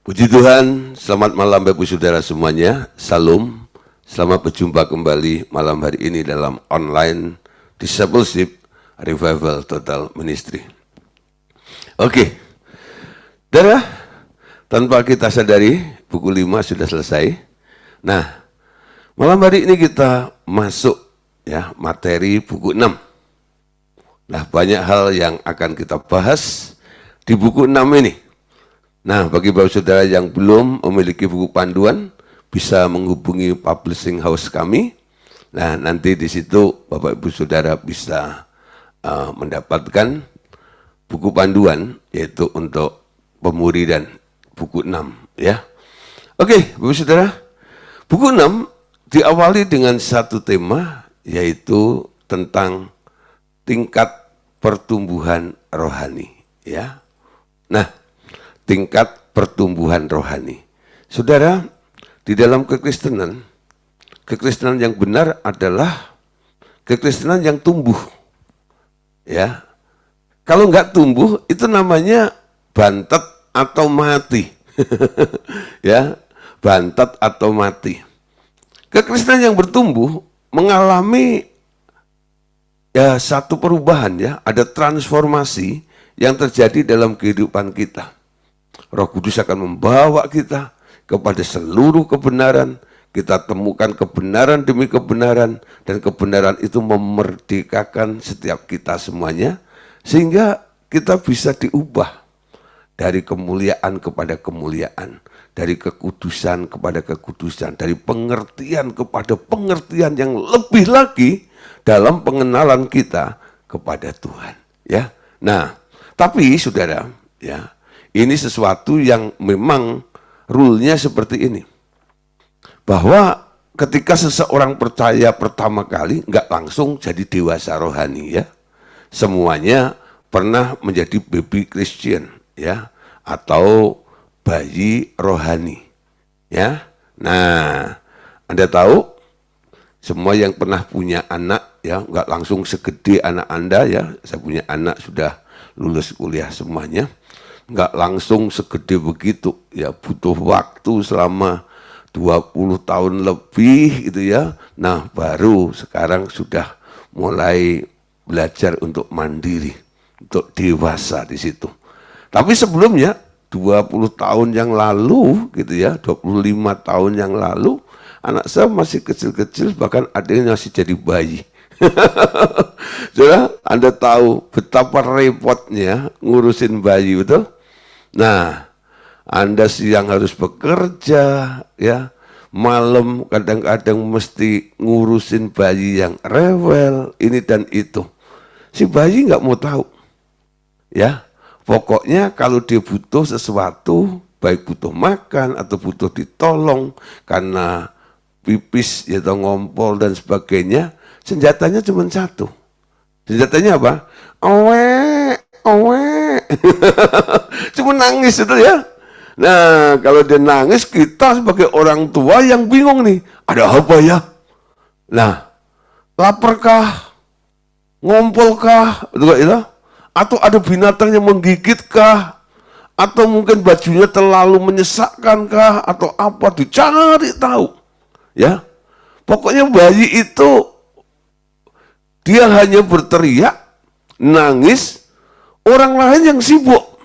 Puji Tuhan, selamat malam Bapak Saudara semuanya. Salam, selamat berjumpa kembali malam hari ini dalam online Discipleship Revival Total Ministry. Oke, saudara, tanpa kita sadari buku 5 sudah selesai. Nah, malam hari ini kita masuk ya materi buku 6. Nah, banyak hal yang akan kita bahas di buku 6 ini. Nah, bagi Bapak Saudara yang belum memiliki buku panduan, bisa menghubungi publishing house kami. Nah, nanti di situ Bapak Ibu Saudara bisa mendapatkan buku panduan, yaitu untuk pemuri dan buku 6. Ya. Oke, Bapak Saudara, buku 6 diawali dengan satu tema, yaitu tentang tingkat pertumbuhan rohani. Ya. Nah, tingkat pertumbuhan rohani. Saudara, di dalam kekristenan yang benar adalah kekristenan yang tumbuh. Ya. Kalau nggak tumbuh, itu namanya bantet atau mati. Ya, bantet atau mati. Kekristenan yang bertumbuh mengalami ya satu perubahan ya, ada transformasi yang terjadi dalam kehidupan kita. Roh Kudus akan membawa kita kepada seluruh kebenaran. Kita temukan kebenaran demi kebenaran, dan kebenaran itu memerdekakan setiap kita semuanya, sehingga kita bisa diubah dari kemuliaan kepada kemuliaan, dari kekudusan kepada kekudusan, dari pengertian kepada pengertian yang lebih lagi dalam pengenalan kita kepada Tuhan. Ya, nah, tapi saudara, ya. Ini sesuatu yang memang rule-nya seperti ini. Bahwa ketika seseorang percaya pertama kali, nggak langsung jadi dewasa rohani ya. Semuanya pernah menjadi baby Christian ya, atau bayi rohani ya. Nah, Anda tahu, semua yang pernah punya anak ya, nggak langsung segede anak Anda ya. Saya punya anak sudah lulus kuliah semuanya. Nggak langsung segede begitu ya, butuh waktu selama 20 tahun lebih gitu ya. Nah, baru sekarang sudah mulai belajar untuk mandiri, untuk dewasa di situ. Tapi sebelumnya 20 tahun yang lalu gitu ya, 25 tahun yang lalu, anak saya masih kecil-kecil, bahkan ada yang masih jadi bayi. Sudah, Anda tahu betapa repotnya ngurusin bayi, betul? Nah, Anda siang harus bekerja, ya, malam kadang-kadang mesti ngurusin bayi yang rewel, ini dan itu. Si bayi nggak mau tahu, ya. Pokoknya kalau dia butuh sesuatu, baik butuh makan atau butuh ditolong karena pipis, ya, atau ngompol dan sebagainya, senjatanya cuma satu. Senjatanya apa? Owe. Cuma nangis itu ya. Nah, kalau dia nangis, kita sebagai orang tua yang bingung nih, ada apa ya? Nah, laparkah? Ngompolkah? Itu? Atau ada binatang yang menggigit-kah? Atau mungkin bajunya terlalu menyesakkan-kah? Atau apa? Dicari tahu. Ya. Pokoknya bayi itu dia hanya berteriak, nangis, orang lain yang sibuk.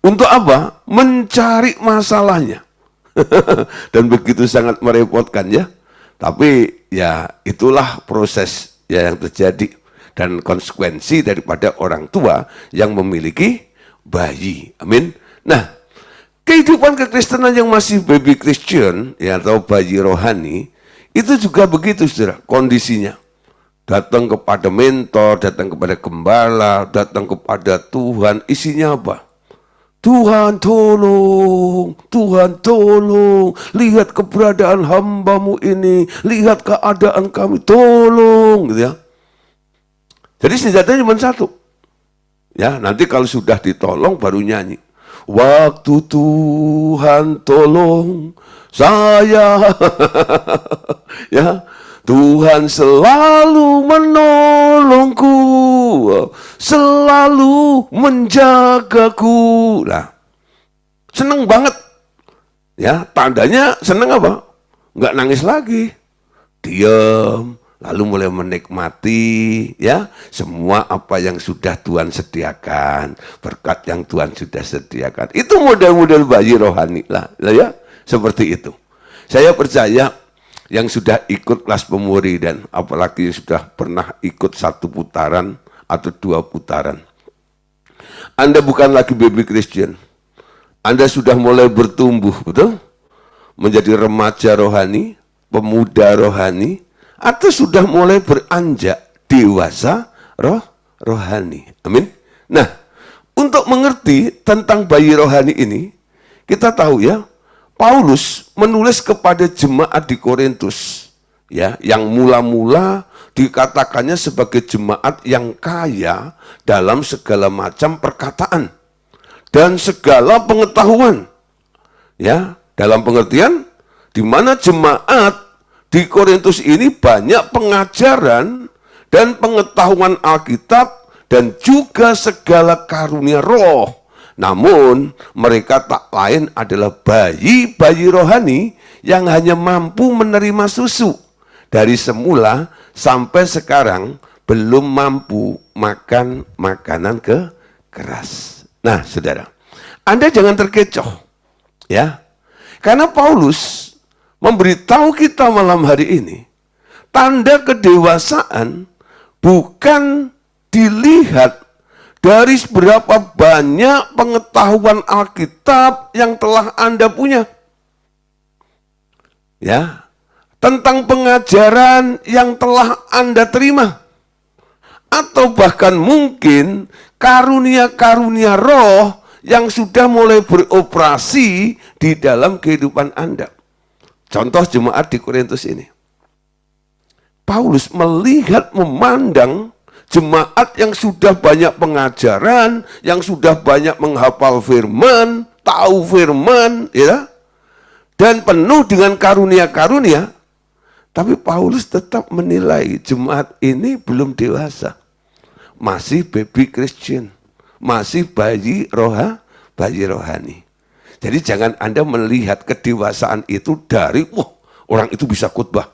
Untuk apa? Mencari masalahnya. Dan begitu sangat merepotkan ya. Tapi ya itulah proses ya yang terjadi dan konsekuensi daripada orang tua yang memiliki bayi. Amin. Nah, kehidupan kekristenan yang masih baby Christian ya, atau bayi rohani, itu juga begitu saudara kondisinya. Datang kepada mentor, datang kepada gembala, datang kepada Tuhan, isinya apa? Tuhan tolong, lihat keberadaan hambamu ini, lihat keadaan kami, tolong, gitu ya. Jadi senjatanya cuma satu. Ya, nanti kalau sudah ditolong baru nyanyi. Waktu Tuhan tolong saya, ya. Tuhan selalu menolongku, selalu menjagaku. Nah, seneng banget Ya, tandanya seneng apa? Nggak nangis lagi. Diam, lalu mulai menikmati ya semua apa yang sudah Tuhan sediakan, berkat yang Tuhan sudah sediakan. Itu model-model bayi rohani lah ya, seperti itu. Saya percaya yang sudah ikut kelas pemuri dan apalagi yang sudah pernah ikut 1 putaran atau 2 putaran, Anda bukan lagi baby Christian. Anda sudah mulai bertumbuh, betul? Menjadi remaja rohani, pemuda rohani, atau sudah mulai beranjak dewasa rohani. Amin. Nah, untuk mengerti tentang bayi rohani ini, kita tahu ya, Paulus menulis kepada jemaat di Korintus, ya, yang mula-mula dikatakannya sebagai jemaat yang kaya dalam segala macam perkataan dan segala pengetahuan. Ya, dalam pengertian di mana jemaat di Korintus ini banyak pengajaran dan pengetahuan Alkitab dan juga segala karunia roh. Namun mereka tak lain adalah bayi-bayi rohani yang hanya mampu menerima susu. Dari semula sampai sekarang belum mampu makan makanan keras. Nah, saudara, Anda jangan terkecoh, ya, karena Paulus memberitahu kita malam hari ini, tanda kedewasaan bukan dilihat dari seberapa banyak pengetahuan Alkitab yang telah Anda punya, ya, tentang pengajaran yang telah Anda terima, atau bahkan mungkin karunia-karunia roh yang sudah mulai beroperasi di dalam kehidupan Anda. Contoh jemaat di Korintus ini. Paulus melihat, memandang jemaat yang sudah banyak pengajaran, yang sudah banyak menghafal firman, tahu firman, ya, dan penuh dengan karunia-karunia. Tapi Paulus tetap menilai jemaat ini belum dewasa. Masih baby Christian. Masih bayi rohani. Jadi jangan Anda melihat kedewasaan itu dari, wah, orang itu bisa khotbah.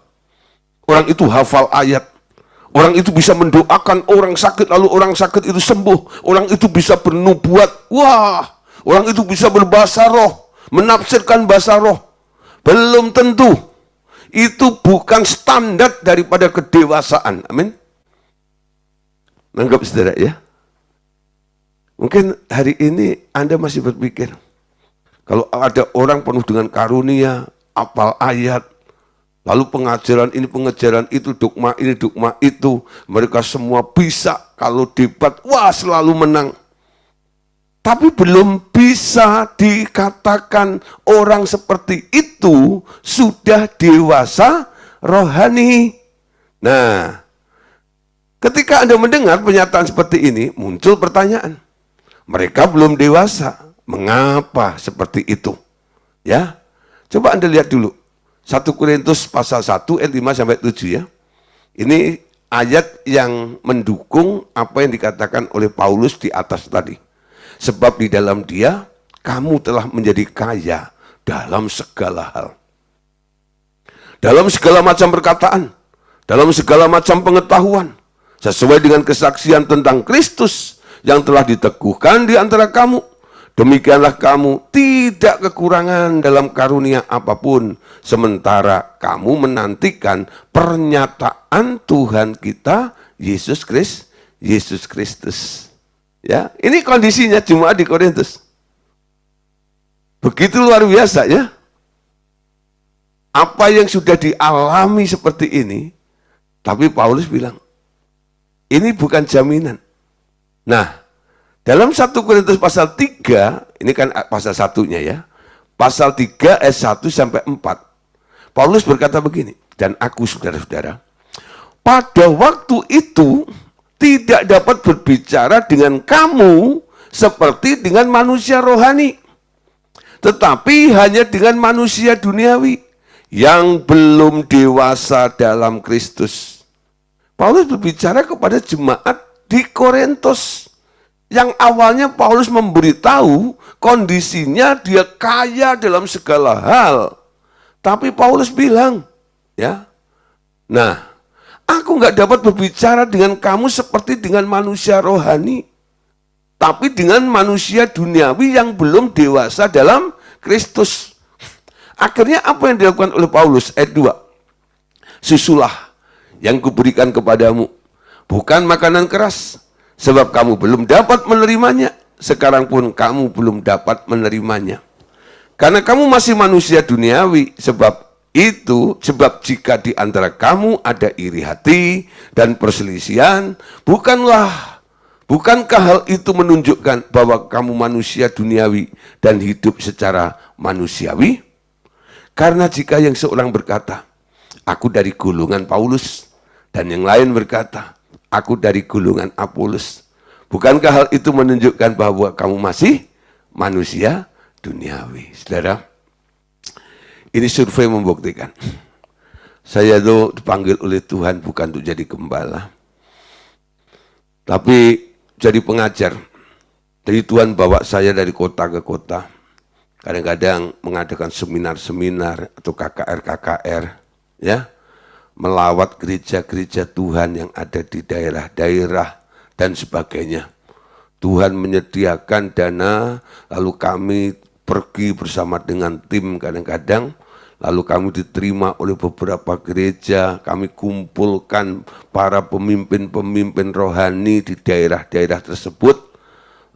Orang itu hafal ayat. Orang itu bisa mendoakan orang sakit, lalu orang sakit itu sembuh. Orang itu bisa bernubuat. Wah, orang itu bisa berbahasa roh, menafsirkan bahasa roh. Belum tentu. Itu bukan standar daripada kedewasaan. Amin. Nanggap saudara ya. Mungkin hari ini Anda masih berpikir, kalau ada orang penuh dengan karunia, apal ayat, lalu pengajaran ini, pengajaran itu, dogma ini, dogma itu, mereka semua bisa, kalau debat, wah, selalu menang. Tapi belum bisa dikatakan orang seperti itu sudah dewasa rohani. Nah, ketika Anda mendengar pernyataan seperti ini, muncul pertanyaan. Mereka belum dewasa. Mengapa seperti itu? Ya, coba Anda lihat dulu. 1 Korintus pasal 1 ayat 5 sampai 7 ya. Ini ayat yang mendukung apa yang dikatakan oleh Paulus di atas tadi. Sebab di dalam Dia kamu telah menjadi kaya dalam segala hal. Dalam segala macam perkataan, dalam segala macam pengetahuan, sesuai dengan kesaksian tentang Kristus yang telah diteguhkan di antara kamu. Demikianlah kamu tidak kekurangan dalam karunia apapun, sementara kamu menantikan pernyataan Tuhan kita Yesus Kristus. Ya, ini kondisinya jemaat di Korintus. Begitu luar biasa ya. Apa yang sudah dialami seperti ini, tapi Paulus bilang, ini bukan jaminan. Nah, dalam 1 Korintus pasal 3, ini kan pasal 1-nya ya, pasal 3 ayat 1 sampai 4, Paulus berkata begini, dan aku saudara-saudara, pada waktu itu tidak dapat berbicara dengan kamu seperti dengan manusia rohani, tetapi hanya dengan manusia duniawi yang belum dewasa dalam Kristus. Paulus berbicara kepada jemaat di Korintus Yang awalnya Paulus memberitahu kondisinya dia kaya dalam segala hal. Tapi Paulus bilang, ya, nah, aku nggak dapat berbicara dengan kamu seperti dengan manusia rohani, tapi dengan manusia duniawi yang belum dewasa dalam Kristus. Akhirnya apa yang dilakukan oleh Paulus? Ayat 2. Susulah yang kuberikan kepadamu, bukan makanan keras, sebab kamu belum dapat menerimanya, sekarang pun kamu belum dapat menerimanya. Karena kamu masih manusia duniawi, sebab jika di antara kamu ada iri hati dan perselisihan, bukankah hal itu menunjukkan bahwa kamu manusia duniawi dan hidup secara manusiawi? Karena jika yang seorang berkata, aku dari golongan Paulus, dan yang lain berkata, aku dari golongan Apolos, bukankah hal itu menunjukkan bahwa kamu masih manusia duniawi? Saudara, ini survei membuktikan. Saya itu dipanggil oleh Tuhan bukan untuk jadi gembala, tapi jadi pengajar. Jadi Tuhan bawa saya dari kota ke kota. Kadang-kadang mengadakan seminar-seminar atau KKR, ya, melawat gereja-gereja Tuhan yang ada di daerah-daerah dan sebagainya. Tuhan menyediakan dana, lalu kami pergi bersama dengan tim kadang-kadang, lalu kami diterima oleh beberapa gereja, kami kumpulkan para pemimpin-pemimpin rohani di daerah-daerah tersebut,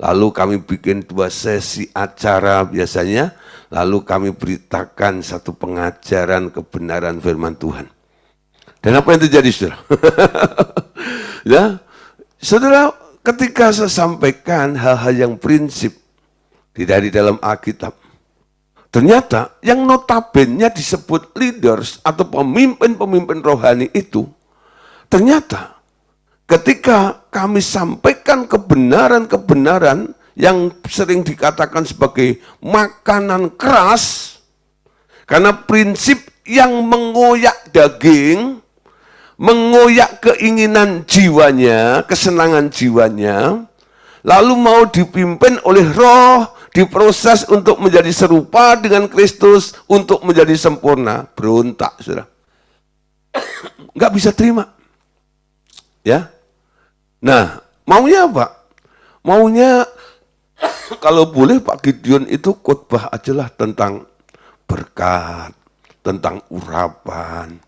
lalu kami bikin 2 sesi acara biasanya, lalu kami beritakan satu pengajaran kebenaran firman Tuhan. Dan apa yang terjadi, saudara? Ya, saudara, ketika saya sampaikan hal-hal yang prinsip dari dalam Alkitab, ternyata yang notabene disebut leaders atau pemimpin-pemimpin rohani itu, ternyata ketika kami sampaikan kebenaran-kebenaran yang sering dikatakan sebagai makanan keras, karena prinsip yang mengoyak daging, mengoyak keinginan jiwanya, kesenangan jiwanya, lalu mau dipimpin oleh roh, diproses untuk menjadi serupa dengan Kristus, untuk menjadi sempurna, berontak, saudara. Nggak bisa terima. Ya. Nah, maunya apa? Maunya, kalau boleh Pak Gideon itu khotbah ajalah tentang berkat, tentang urapan,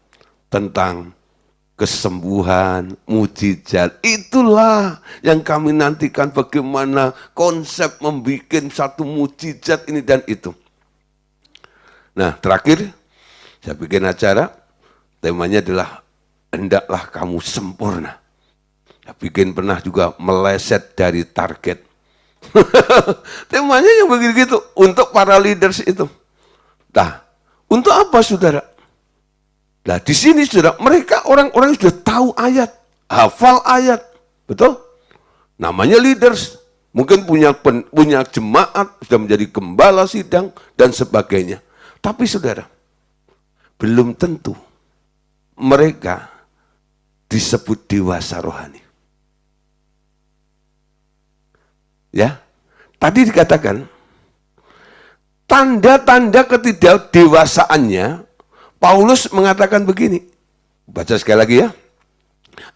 tentang kesembuhan, mujizat. Itulah yang kami nantikan, bagaimana konsep membuat satu mujizat ini dan itu. Nah, terakhir saya bikin acara, temanya adalah hendaklah kamu sempurna. Saya bikin pernah juga meleset dari target. Temanya yang begitu untuk para leaders itu. Nah, untuk apa, saudara? Nah, di sini, saudara, mereka orang-orang sudah tahu ayat, hafal ayat, betul? Namanya leaders, mungkin punya jemaat, sudah menjadi gembala sidang dan sebagainya. Tapi, saudara, belum tentu mereka disebut dewasa rohani. Ya, tadi dikatakan tanda-tanda ketidakdewasaannya. Paulus mengatakan begini, baca sekali lagi ya,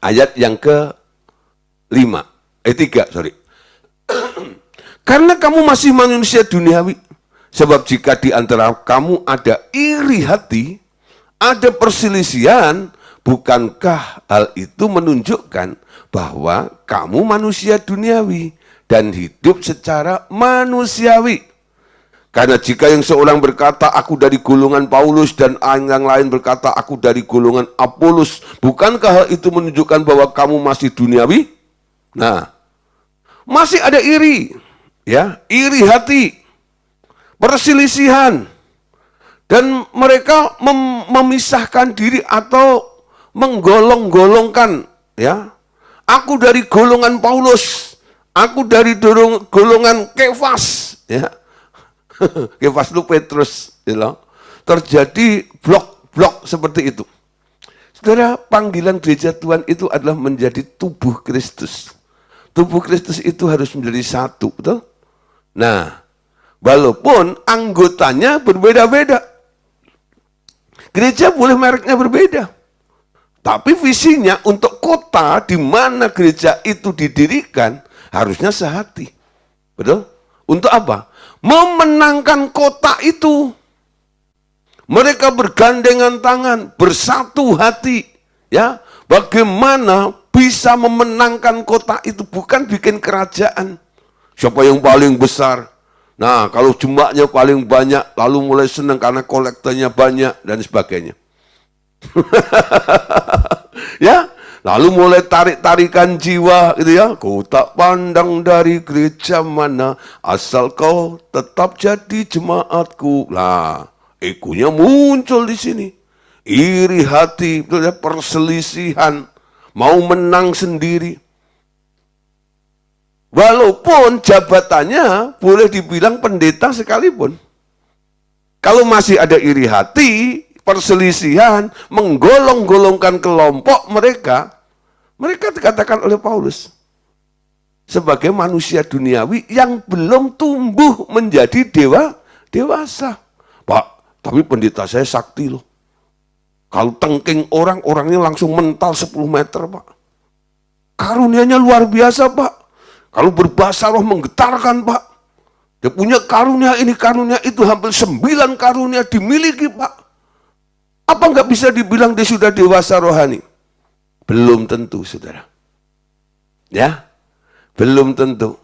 ayat yang ke-3, sorry. Karena kamu masih manusia duniawi, sebab jika di antara kamu ada iri hati, ada perselisihan, bukankah hal itu menunjukkan bahwa kamu manusia duniawi dan hidup secara manusiawi? Karena jika yang seorang berkata, aku dari golongan Paulus, dan yang lain berkata, aku dari golongan Apolos, bukankah hal itu menunjukkan bahwa kamu masih duniawi? Nah, masih ada iri, ya, iri hati, perselisihan, dan mereka memisahkan diri atau menggolong-golongkan, ya. Aku dari golongan Paulus, aku dari golongan Kefas, ya. Kefas itu Petrus, ya. Terjadi blok-blok seperti itu. Saudara, panggilan gereja Tuhan itu adalah menjadi tubuh Kristus. Tubuh Kristus itu harus menjadi satu, betul? Nah, walaupun anggotanya berbeda-beda. Gereja boleh mereknya berbeda. Tapi visinya untuk kota di mana gereja itu didirikan harusnya sehati. Betul? Untuk apa? Memenangkan kota itu. Mereka bergandengan tangan, bersatu hati. Ya, bagaimana bisa memenangkan kota itu? Bukan bikin kerajaan. Siapa yang paling besar? Nah, kalau jumlahnya paling banyak, lalu mulai senang karena kolektornya banyak, dan sebagainya. Ya, lalu mulai tarik-tarikan jiwa, gitu ya. Kau tak pandang dari gereja mana, asal kau tetap jadi jemaatku. Nah, egonya muncul di sini. Iri hati, perselisihan, mau menang sendiri. Walaupun jabatannya boleh dibilang pendeta sekalipun. Kalau masih ada iri hati, perselisihan, menggolong-golongkan kelompok mereka dikatakan oleh Paulus sebagai manusia duniawi yang belum tumbuh menjadi dewasa. Pak, tapi pendeta saya sakti loh. Kalau tengking orangnya langsung mental 10 meter, Pak. Karunianya luar biasa, Pak. Kalau berbahasa roh menggetarkan, Pak. Dia punya karunia ini, karunia itu, hampir 9 karunia dimiliki, Pak. Apa nggak bisa dibilang dia sudah dewasa rohani? Belum tentu, saudara. Ya, belum tentu.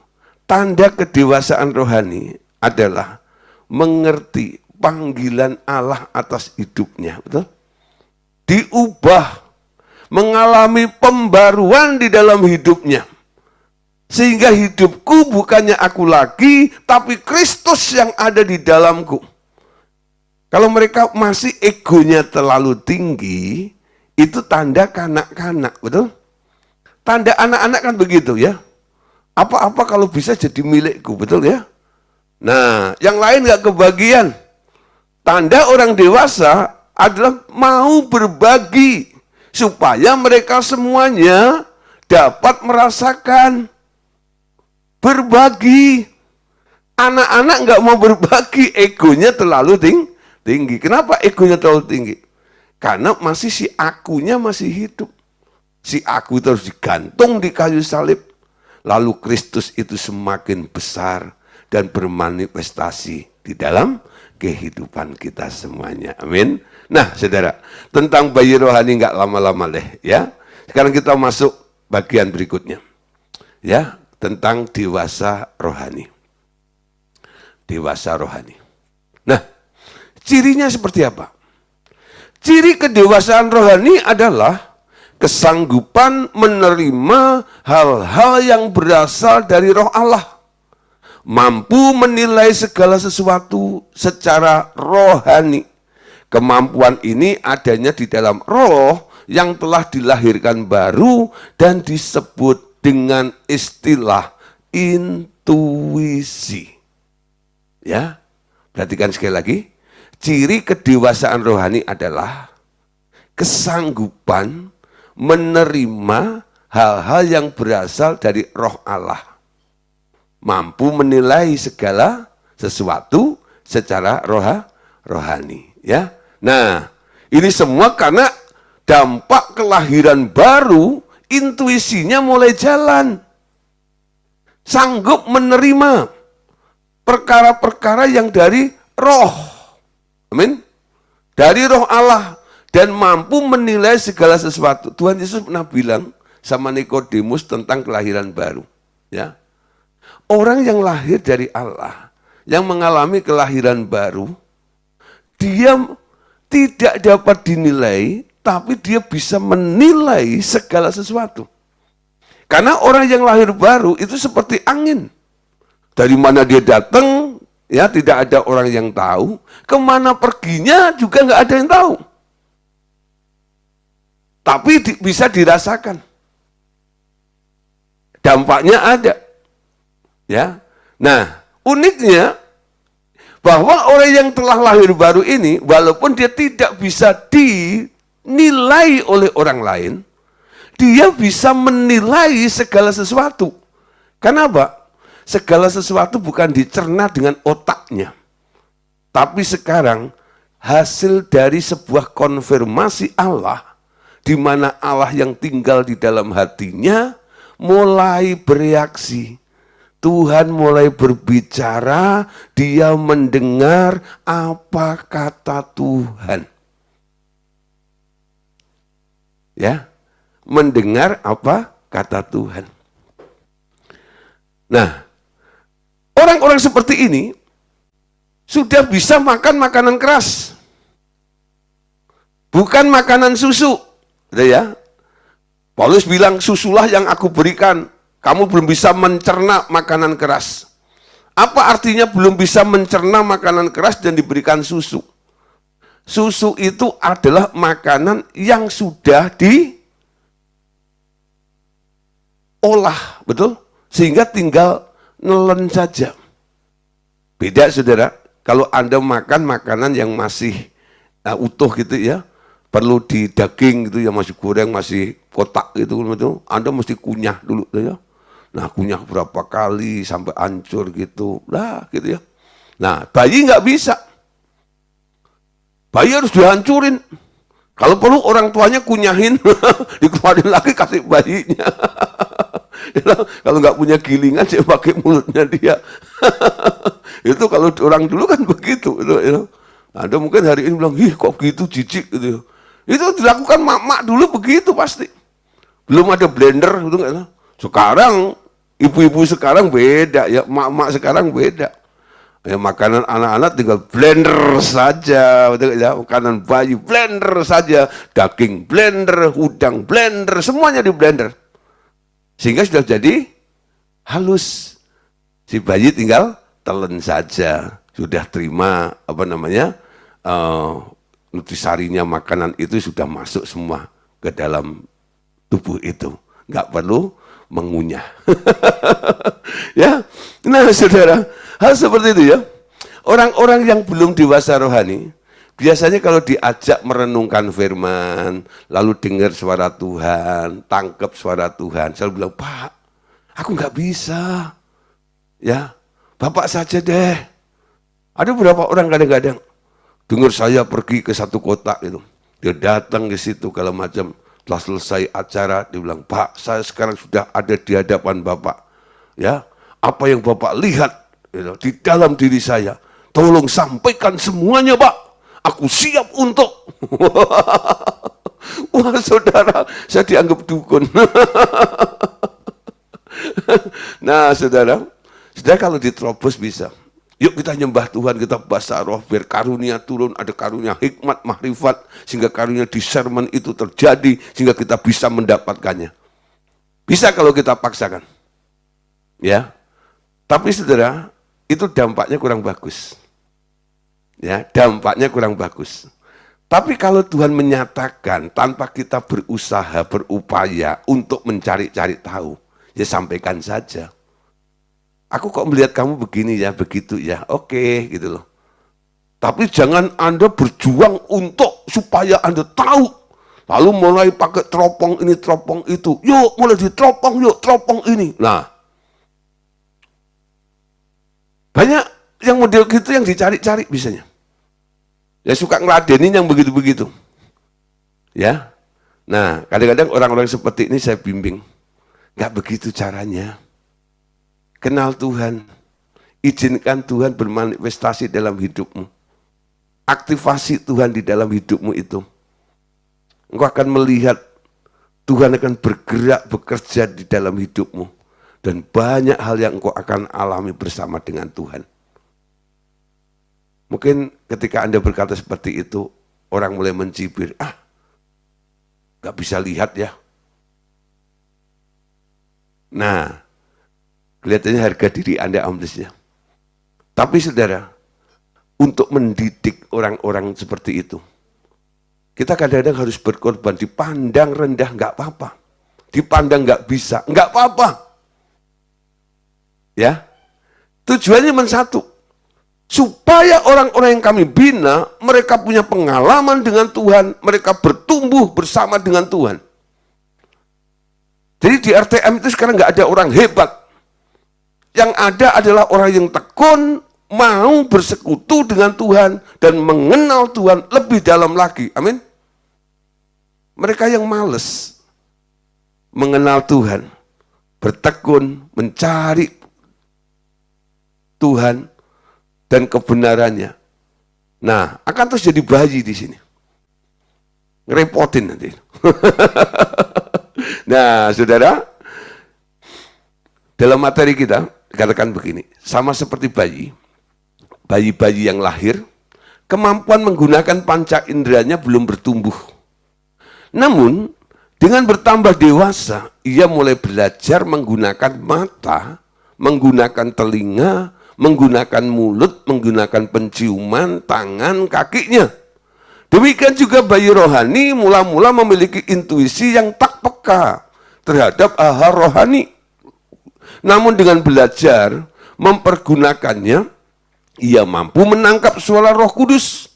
Tanda kedewasaan rohani adalah mengerti panggilan Allah atas hidupnya, betul? Diubah, mengalami pembaruan di dalam hidupnya. Sehingga hidupku bukannya aku lagi, tapi Kristus yang ada di dalamku. Kalau mereka masih egonya terlalu tinggi, itu tanda kanak-kanak, betul? Tanda anak-anak kan begitu ya. Apa-apa kalau bisa jadi milikku, betul ya? Nah, yang lain gak kebagian. Tanda orang dewasa adalah mau berbagi, supaya mereka semuanya dapat merasakan berbagi. Anak-anak nggak mau berbagi, egonya terlalu tinggi. Kenapa egonya terlalu tinggi? Karena masih si akunya masih hidup. Si aku itu harus digantung di kayu salib. Lalu Kristus itu semakin besar dan bermanifestasi di dalam kehidupan kita semuanya. Amin. Nah, saudara, tentang bayi rohani nggak lama-lama deh, ya. Sekarang kita masuk bagian berikutnya, ya. Tentang dewasa rohani. Dewasa rohani. Nah, cirinya seperti apa? Ciri kedewasaan rohani adalah kesanggupan menerima hal-hal yang berasal dari roh Allah. Mampu menilai segala sesuatu secara rohani. Kemampuan ini adanya di dalam roh yang telah dilahirkan baru dan disebut dengan istilah intuisi. Ya, perhatikan sekali lagi. Ciri kedewasaan rohani adalah kesanggupan menerima hal-hal yang berasal dari roh Allah. Mampu menilai segala sesuatu secara rohani. Ya, nah ini semua karena dampak kelahiran baru. Intuisinya mulai jalan. Sanggup menerima perkara-perkara yang dari roh. Amin. Dari roh Allah. Dan mampu menilai segala sesuatu. Tuhan Yesus pernah bilang sama Nikodemus tentang kelahiran baru. Ya. Orang yang lahir dari Allah, yang mengalami kelahiran baru, dia tidak dapat dinilai, tapi dia bisa menilai segala sesuatu. Karena orang yang lahir baru itu seperti angin. Dari mana dia datang, ya tidak ada orang yang tahu. Kemana perginya juga nggak ada yang tahu. Tapi bisa dirasakan. Dampaknya ada. Ya. Nah, uniknya bahwa orang yang telah lahir baru ini, walaupun dia tidak bisa dinilai oleh orang lain, dia bisa menilai segala sesuatu. Kenapa? Segala sesuatu bukan dicerna dengan otaknya. Tapi sekarang hasil dari sebuah konfirmasi Allah, di mana Allah yang tinggal di dalam hatinya mulai bereaksi. Tuhan mulai berbicara, dia mendengar apa kata Tuhan. Ya, mendengar apa kata Tuhan. Nah, orang-orang seperti ini sudah bisa makan makanan keras. Bukan makanan susu. Udah ya. Paulus bilang, susulah yang aku berikan. Kamu belum bisa mencerna makanan keras. Apa artinya belum bisa mencerna makanan keras dan diberikan susu? Susu itu adalah makanan yang sudah diolah, betul? Sehingga tinggal nelen saja. Beda saudara, kalau Anda makan makanan yang masih utuh gitu ya, perlu di daging gitu ya, masih goreng, masih kotak gitu, Anda mesti kunyah dulu ya. Nah, kunyah berapa kali sampai hancur gitu, lah gitu ya. Nah, bayi nggak bisa. Bayi harus dihancurin. Kalau perlu orang tuanya kunyahin, dikeluarin lagi kasih bayinya. Kalau nggak punya gilingan, saya pakai mulutnya dia. Itu kalau orang dulu kan begitu. Anda mungkin hari ini bilang, ih kok gitu jijik gitu. Itu dilakukan mak-mak dulu begitu pasti. Belum ada blender gitu nggak. Sekarang ibu-ibu sekarang beda ya, mak-mak sekarang beda. Ya, makanan anak-anak tinggal blender saja, betul ya, makanan bayi blender saja, daging blender, udang blender, semuanya di blender. Sehingga sudah jadi halus. Si bayi tinggal telan saja, sudah terima nutrisarinya, makanan itu sudah masuk semua ke dalam tubuh itu. Nggak perlu mengunyah. Ya, nah saudara, hal seperti itu ya. Orang-orang yang belum dewasa rohani, biasanya kalau diajak merenungkan firman, lalu dengar suara Tuhan, tangkap suara Tuhan, selalu bilang, Pak, aku nggak bisa. Ya, Bapak saja deh. Ada beberapa orang kadang-kadang dengar saya pergi ke satu kota itu, dia datang ke situ kalau macam. Setelah selesai acara, dia bilang, Pak, saya sekarang sudah ada di hadapan Bapak. Ya, apa yang Bapak lihat di dalam diri saya, tolong sampaikan semuanya, Pak. Aku siap untuk. Wah, saudara, saya dianggap dukun. Nah, saudara kalau diterobos bisa. Yuk kita nyembah Tuhan, kita bahasa roh, biar karunia turun, ada karunia hikmat, mahrifat, sehingga karunia discernment itu terjadi, sehingga kita bisa mendapatkannya. Bisa kalau kita paksakan. Ya, tapi saudara, itu dampaknya kurang bagus. Ya, dampaknya kurang bagus. Tapi kalau Tuhan menyatakan tanpa kita berusaha, berupaya untuk mencari-cari tahu, ya sampaikan saja. Aku kok melihat kamu begini ya, begitu ya, oke gitu loh. Tapi jangan Anda berjuang untuk supaya Anda tahu. Lalu mulai pakai teropong ini, teropong itu. Yuk mulai diteropong, yuk teropong ini. Nah, banyak yang model gitu yang dicari-cari biasanya. Ya suka ngeladenin yang begitu-begitu. Ya, nah kadang-kadang orang-orang seperti ini saya bimbing. Gak begitu caranya. Kenal Tuhan, izinkan Tuhan bermanifestasi dalam hidupmu. Aktivasi Tuhan di dalam hidupmu itu. Engkau akan melihat Tuhan akan bergerak, bekerja di dalam hidupmu. Dan banyak hal yang engkau akan alami bersama dengan Tuhan. Mungkin ketika Anda berkata seperti itu, orang mulai mencibir, gak bisa lihat ya. Nah, kelihatannya harga diri Anda amblesnya. Tapi saudara, untuk mendidik orang-orang seperti itu, kita kadang-kadang harus berkorban, dipandang rendah nggak apa-apa, dipandang nggak bisa, nggak apa-apa. Ya, tujuannya cuma satu, supaya orang-orang yang kami bina, mereka punya pengalaman dengan Tuhan, mereka bertumbuh bersama dengan Tuhan. Jadi di RTM itu sekarang nggak ada orang hebat, Yang ada adalah orang yang tekun, mau bersekutu dengan Tuhan, dan mengenal Tuhan lebih dalam lagi. Amin. Mereka yang males mengenal Tuhan, bertekun, mencari Tuhan dan kebenarannya. Nah, akan terus jadi bayi di sini. Ngerepotin nanti. Nah, saudara, dalam materi kita, katakan begini, sama seperti bayi-bayi yang lahir, kemampuan menggunakan panca inderanya belum bertumbuh. Namun, dengan bertambah dewasa, ia mulai belajar menggunakan mata, menggunakan telinga, menggunakan mulut, menggunakan penciuman, tangan, kakinya. Demikian juga bayi rohani mula-mula memiliki intuisi yang tak peka terhadap hal rohani. Namun dengan belajar mempergunakannya, ia mampu menangkap suara Roh Kudus,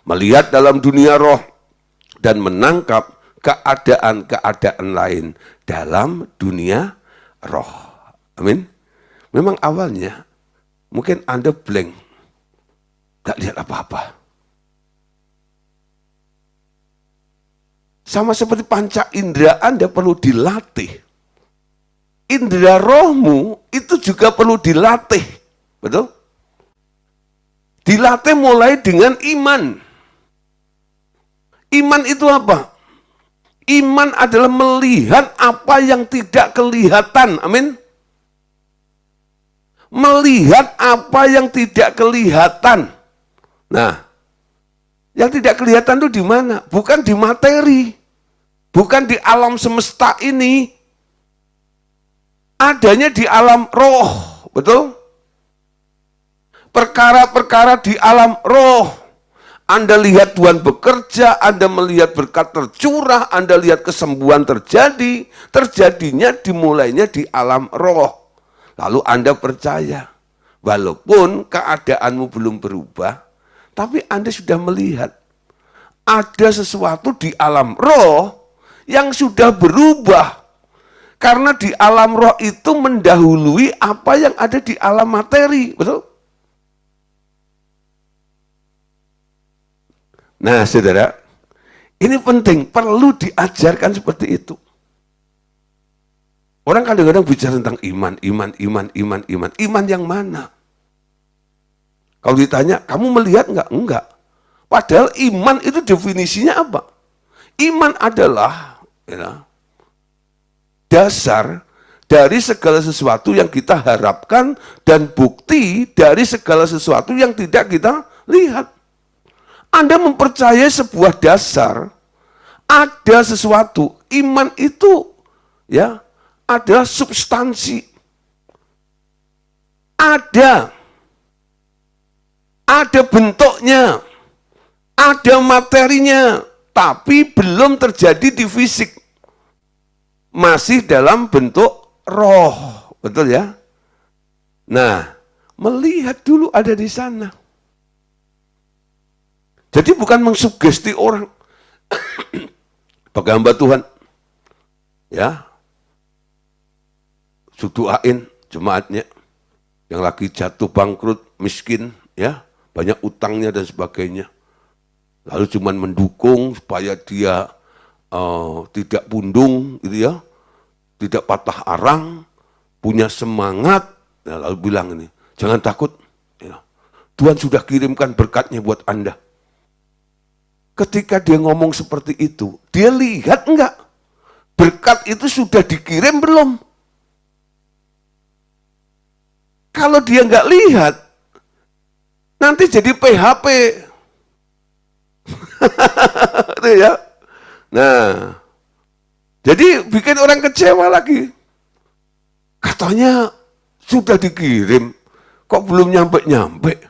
melihat dalam dunia roh, dan menangkap keadaan-keadaan lain dalam dunia roh. Amin. Memang awalnya mungkin Anda blank, gak lihat apa-apa. Sama seperti panca indera Anda perlu dilatih. Indera rohmu itu juga perlu dilatih. Betul? Dilatih mulai dengan iman. Iman itu apa? Iman adalah melihat apa yang tidak kelihatan. Amin. Melihat apa yang tidak kelihatan. Nah, yang tidak kelihatan itu di mana? Bukan di materi. Bukan di alam semesta ini. Adanya di alam roh. Betul? Perkara-perkara di alam roh. Anda lihat Tuhan bekerja, Anda melihat berkat tercurah, Anda lihat kesembuhan terjadi, terjadinya dimulainya di alam roh. Lalu Anda percaya, walaupun keadaanmu belum berubah, tapi Anda sudah melihat ada sesuatu di alam roh yang sudah berubah. Karena di alam roh itu mendahului apa yang ada di alam materi, betul? Nah, saudara, ini penting, perlu diajarkan seperti itu. Orang kadang-kadang bicara tentang iman. Iman yang mana? Kalau ditanya, kamu melihat enggak? Enggak. Padahal iman itu definisinya apa? Iman adalah dasar dari segala sesuatu yang kita harapkan dan bukti dari segala sesuatu yang tidak kita lihat. Anda mempercayai sebuah dasar, ada sesuatu. Iman itu adalah substansi. Ada bentuknya, ada materinya, tapi belum terjadi di fisik. Masih dalam bentuk roh, betul ya? Nah, melihat dulu ada di sana. Jadi bukan mengsugesti orang. Pakai hamba Tuhan. Ya. Doain jemaatnya. Yang lagi jatuh bangkrut, miskin. Ya. Banyak utangnya dan sebagainya. Lalu cuman mendukung supaya dia tidak pundung. Gitu ya. Tidak patah arang. Punya semangat. Nah, lalu bilang ini, jangan takut. Ya. Tuhan sudah kirimkan berkatnya buat Anda. Ketika dia ngomong seperti itu, dia lihat enggak? Berkat itu sudah dikirim belum? Kalau dia enggak lihat, nanti jadi PHP. Itu ya. Nah, jadi bikin orang kecewa lagi. Katanya sudah dikirim, kok belum nyampe-nyampe?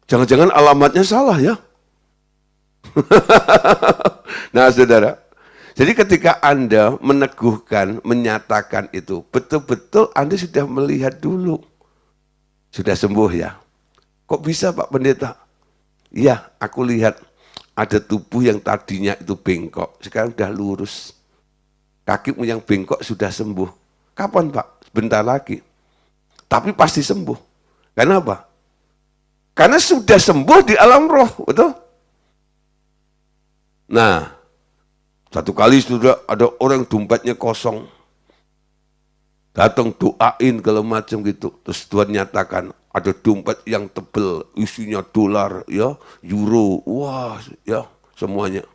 Jangan-jangan alamatnya salah ya? Nah, saudara, jadi ketika Anda meneguhkan, menyatakan itu, betul-betul Anda sudah melihat dulu. Sudah sembuh ya? Kok bisa Pak Pendeta? Iya, aku lihat ada tubuh yang tadinya itu bengkok, sekarang sudah lurus. Kakimu yang bengkok sudah sembuh. Kapan Pak? Sebentar lagi. tapi pasti sembuh. Kenapa? Karena sudah sembuh di alam roh, betul? Nah, satu kali sudah ada orang dompetnya kosong, datang doain kalau macam gitu, terus Tuhan nyatakan ada dompet yang tebel, isinya dolar, ya, euro, wah, ya, semuanya.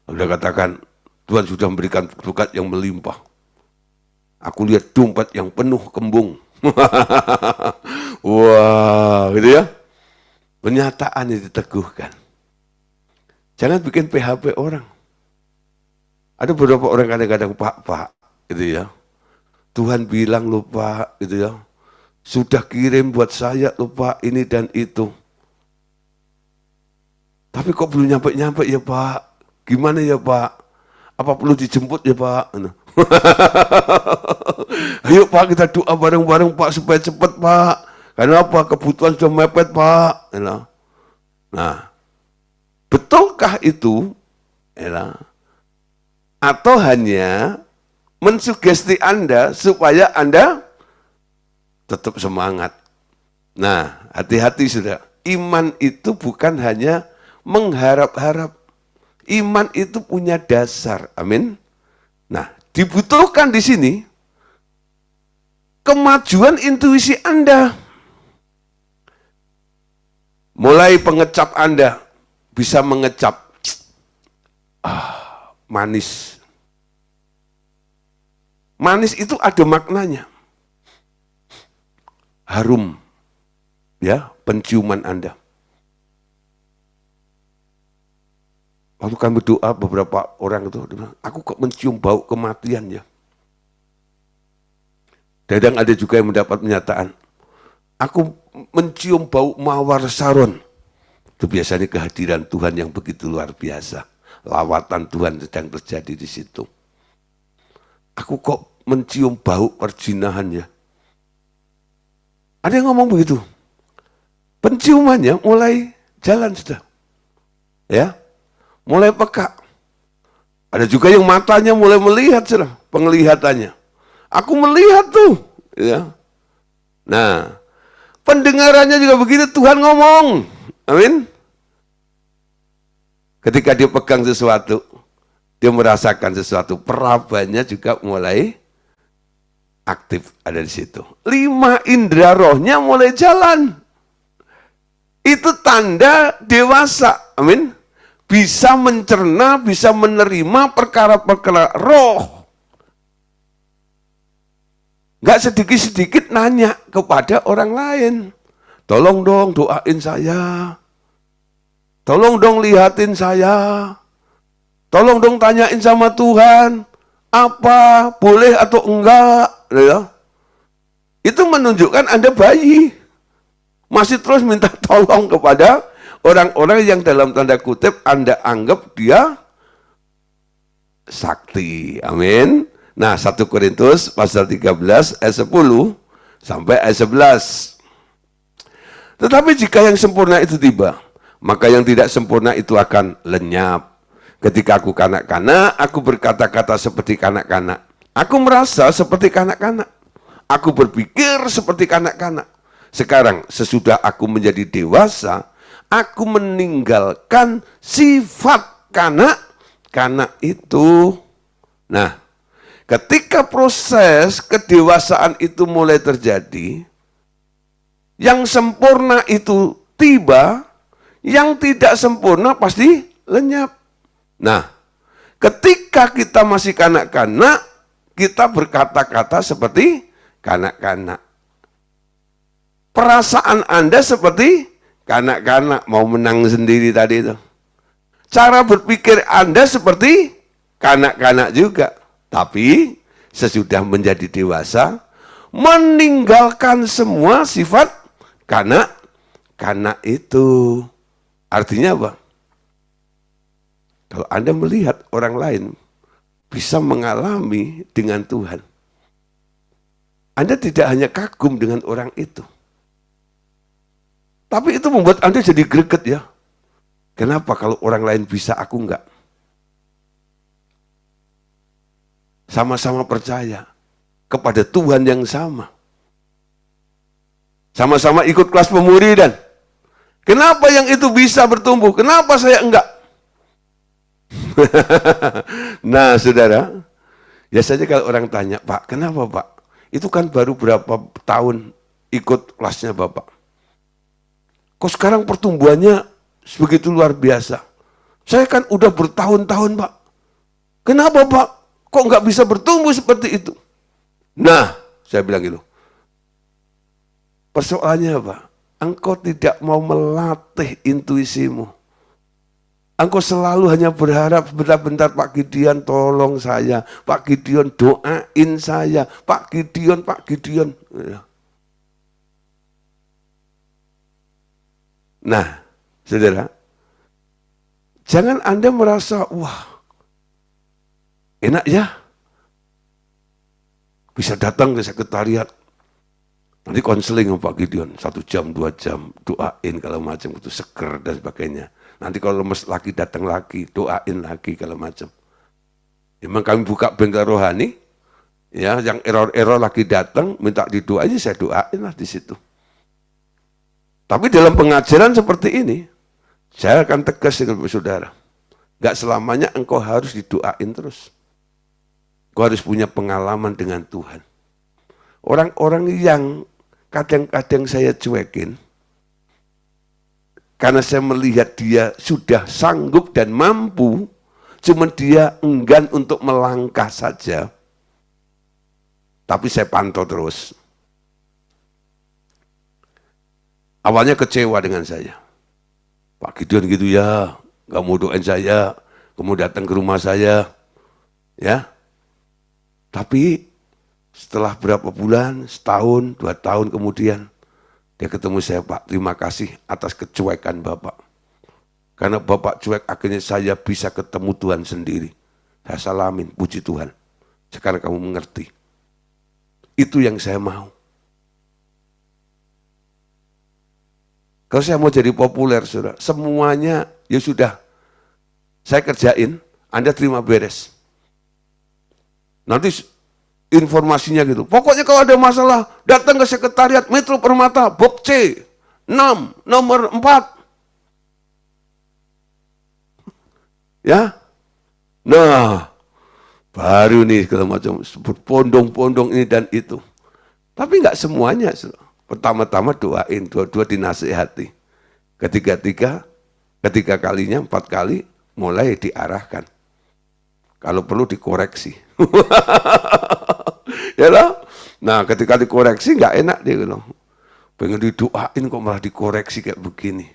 Sudah katakan Tuhan sudah memberikan berkat yang melimpah. Aku lihat dompet yang penuh kembung. Wah, gitu ya. Pernyataan itu diteguhkan. Jangan bikin PHP orang. Ada beberapa orang kadang-kadang, Pak, gitu ya. Tuhan bilang loh Pak, gitu ya. Sudah kirim buat saya loh Pak, ini dan itu. Tapi kok belum nyampe-nyampe ya Pak? Gimana ya Pak? Apa perlu dijemput ya Pak? Ayo Pak, kita doa bareng-bareng Pak supaya cepat Pak. Karena apa? Kebutuhan sudah mepet Pak. Nah, betulkah itu? Atau hanya mensugesti Anda supaya Anda tetap semangat? Nah, hati-hati sudah. Iman itu bukan hanya mengharap-harap. Iman itu punya dasar. Amin. Nah, dibutuhkan di sini kemajuan intuisi Anda. Mulai pengecap Anda bisa mengecap manis. Manis itu ada maknanya. Harum. Ya, penciuman Anda. Waktu kami doa beberapa orang itu, bilang, aku kok mencium bau kematian ya. Kadang ada juga yang mendapat pernyataan, aku mencium bau mawar saron. Itu biasanya kehadiran Tuhan yang begitu luar biasa. Lawatan Tuhan sedang terjadi di situ. Aku kok mencium bau perjinahan ya. Ada yang ngomong begitu. Penciumannya mulai jalan sudah. Ya. Mulai peka. Ada juga yang matanya mulai melihat sudah, penglihatannya. Aku melihat tuh, ya. Nah, pendengarannya juga begitu, Tuhan ngomong. Amin. Ketika dia pegang sesuatu, dia merasakan sesuatu, perabaannya juga mulai aktif ada di situ. 5 indera rohnya mulai jalan. Itu tanda dewasa. Amin. Bisa mencerna, bisa menerima perkara-perkara roh. Gak sedikit-sedikit nanya kepada orang lain. Tolong dong doain saya. Tolong dong lihatin saya. Tolong dong tanyain sama Tuhan. Apa, boleh atau enggak. Ya. Itu menunjukkan Anda bayi. Masih terus minta tolong kepada orang-orang yang dalam tanda kutip Anda anggap dia sakti. Amin. Nah, 1 Korintus pasal 13 ayat 10 sampai ayat 11. Tetapi jika yang sempurna itu tiba, maka yang tidak sempurna itu akan lenyap. Ketika aku kanak-kanak, aku berkata-kata seperti kanak-kanak. Aku merasa seperti kanak-kanak. Aku berpikir seperti kanak-kanak. Sekarang, sesudah aku menjadi dewasa, aku meninggalkan sifat kanak-kanak itu. Nah, ketika proses kedewasaan itu mulai terjadi, yang sempurna itu tiba, yang tidak sempurna pasti lenyap. Nah, ketika kita masih kanak-kanak, kita berkata-kata seperti kanak-kanak. Perasaan Anda seperti kanak-kanak, mau menang sendiri tadi itu. Cara berpikir Anda seperti kanak-kanak juga. Tapi sesudah menjadi dewasa, meninggalkan semua sifat kanak-kanak itu. Artinya apa? Kalau Anda melihat orang lain bisa mengalami dengan Tuhan, Anda tidak hanya kagum dengan orang itu, tapi itu membuat Anda jadi greget ya. Kenapa kalau orang lain bisa, aku enggak? Sama-sama percaya. kepada Tuhan yang sama. Sama-sama ikut kelas pemuridan. Kenapa yang itu bisa bertumbuh? Kenapa saya enggak? Nah, saudara, biasanya kalau orang tanya, Pak, kenapa Pak? Itu kan baru berapa tahun ikut kelasnya Bapak. Kok sekarang pertumbuhannya begitu luar biasa? Saya kan udah bertahun-tahun Pak. Kenapa Pak? Kok nggak bisa bertumbuh seperti itu? Nah, saya bilang gitu. Persoalannya apa? Engkau tidak mau melatih intuisimu. Engkau selalu hanya berharap bentar-bentar Pak Gideon tolong saya. Pak Gideon doain saya. Pak Gideon, Pak Gideon. Nah, saudara, jangan Anda merasa, wah, enak ya. Bisa datang ke sekretariat. Nanti konseling sama Pak Gideon, 1 jam, 2 jam, doain kalau macam itu seger dan sebagainya. Nanti kalau lemes lagi datang lagi, doain lagi kalau macam. Memang kami buka bengkel rohani, ya, yang error-error lagi datang, minta didoain, saya doain lah di situ. Tapi dalam pengajaran seperti ini, saya akan tegas dengan saudara. Gak selamanya engkau harus didoain terus. Engkau harus punya pengalaman dengan Tuhan. Orang-orang yang kadang-kadang saya cuekin, karena saya melihat dia sudah sanggup dan mampu, cuman dia enggan untuk melangkah saja. Tapi saya pantau terus. Awalnya kecewa dengan saya. Pak Gideon gitu ya, gak mau doain saya, kamu datang ke rumah saya, ya. Tapi setelah berapa bulan, setahun, 2 tahun kemudian, dia ketemu saya, Pak, terima kasih atas kecuekan Bapak. Karena Bapak cuek, akhirnya saya bisa ketemu Tuhan sendiri. Saya salamin, puji Tuhan. Sekarang kamu mengerti. Itu yang saya mau. Kalau saya mau jadi populer, saudara, semuanya ya sudah. Saya kerjain, Anda terima beres. Nanti informasinya gitu. Pokoknya kalau ada masalah, datang ke sekretariat Metro Permata, box C, 6, nomor 4. Ya, nah, baru nih kalau macam sebut pondong-pondong ini dan itu. Tapi nggak semuanya. Pertama-tama doain, dua-dua dinasihati. Ketiga kalinya, 4 kali mulai diarahkan. Kalau perlu dikoreksi. Ya loh? Nah, ketika dikoreksi nggak enak dia loh. Pengen didoain kok malah dikoreksi kayak begini.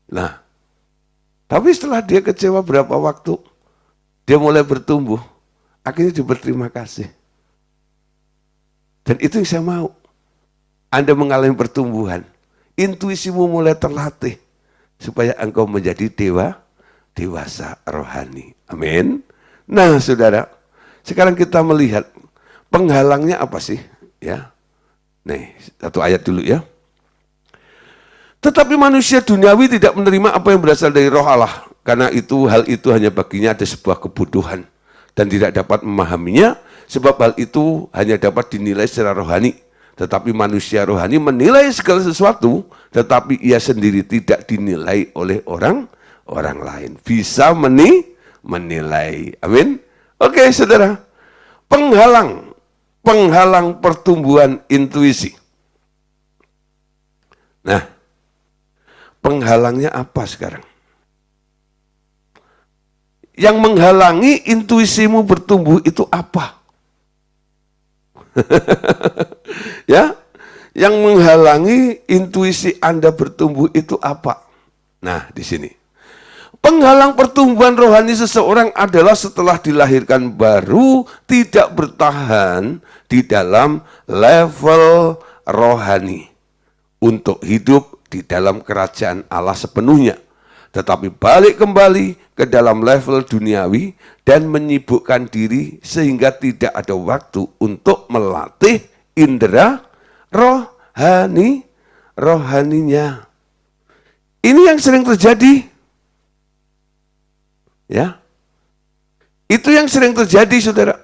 Nah, tapi setelah dia kecewa berapa waktu, dia mulai bertumbuh. Akhirnya dia berterima kasih. Dan itu yang saya mau. Anda mengalami pertumbuhan. Intuisimu mulai terlatih. Supaya engkau menjadi dewasa rohani. Amin. Nah, saudara, sekarang kita melihat penghalangnya apa sih? Ya, nih, 1 ayat dulu ya. Tetapi manusia duniawi tidak menerima apa yang berasal dari roh Allah. Karena itu, hal itu hanya baginya ada sebuah kebutuhan. Dan tidak dapat memahaminya, sebab hal itu hanya dapat dinilai secara rohani. Tetapi manusia rohani menilai segala sesuatu, tetapi ia sendiri tidak dinilai oleh orang lain. Bisa menilai. Amin. Oke, saudara. Penghalang pertumbuhan intuisi. Nah, penghalangnya apa sekarang? Yang menghalangi intuisimu bertumbuh itu apa? Ya, yang menghalangi intuisi Anda bertumbuh itu apa? Nah, di sini. Penghalang pertumbuhan rohani seseorang adalah setelah dilahirkan baru tidak bertahan di dalam level rohani untuk hidup di dalam kerajaan Allah sepenuhnya, tetapi balik kembali ke dalam level duniawi dan menyibukkan diri sehingga tidak ada waktu untuk melatih indera rohaninya. Ini yang sering terjadi. Ya, itu yang sering terjadi, saudara.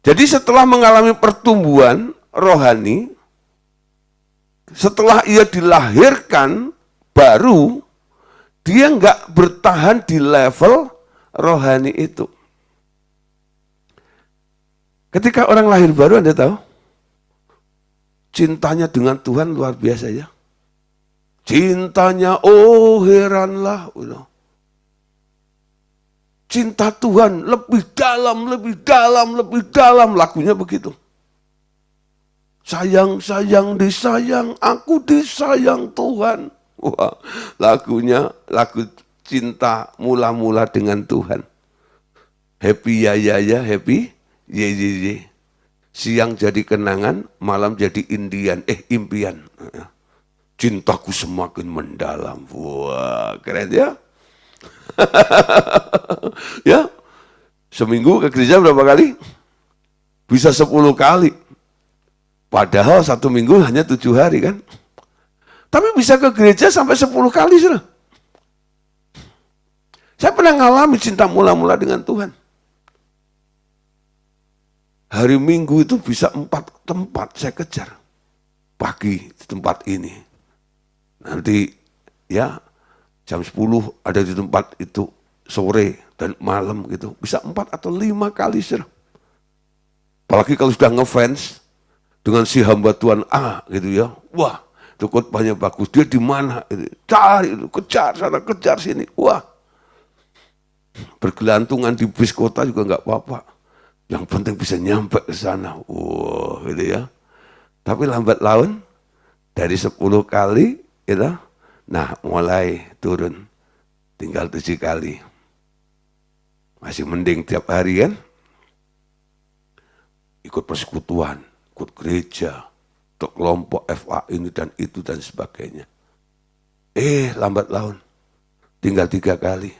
Jadi setelah mengalami pertumbuhan rohani, setelah ia dilahirkan baru, dia nggak bertahan di level rohani itu. Ketika orang lahir baru, Anda tahu, cintanya dengan Tuhan luar biasa ya. Cintanya, oh heranlah. Cinta Tuhan lebih dalam, lebih dalam, lebih dalam. Lagunya begitu. Sayang, sayang, disayang, aku disayang Tuhan. Wah, lagunya, lagu cinta mula-mula dengan Tuhan. Happy ya ya ya, happy ye ye ye. Siang jadi kenangan, malam jadi impian. Cintaku semakin mendalam. Wah, keren ya. Ya, seminggu ke gereja berapa kali? Bisa 10 kali. Padahal 1 minggu hanya 7 hari kan. Tapi bisa ke gereja sampai 10 kali sudah. Saya pernah ngalami cinta mula-mula dengan Tuhan. Hari Minggu itu bisa 4 tempat saya kejar. Pagi di tempat ini. Nanti ya jam 10 ada di tempat itu, sore dan malam gitu. Bisa 4 atau 5 kali sudah. Apalagi kalau sudah ngefans dengan si hamba Tuhan A gitu ya. Wah, itu khotbahnya bagus. Dia di mana? Cari, kejar sana, kejar sini. Wah, bergelantungan di bis kota juga nggak apa-apa. Yang penting bisa nyampe ke sana. Wah, gitu ya. Tapi lambat laun dari 10 kali, gitu. Nah, mulai turun, tinggal 7 kali. Masih mending tiap hari kan? Ikut persekutuan, ikut gereja, untuk kelompok FA ini dan itu dan sebagainya. Lambat laun, tinggal 3 kali.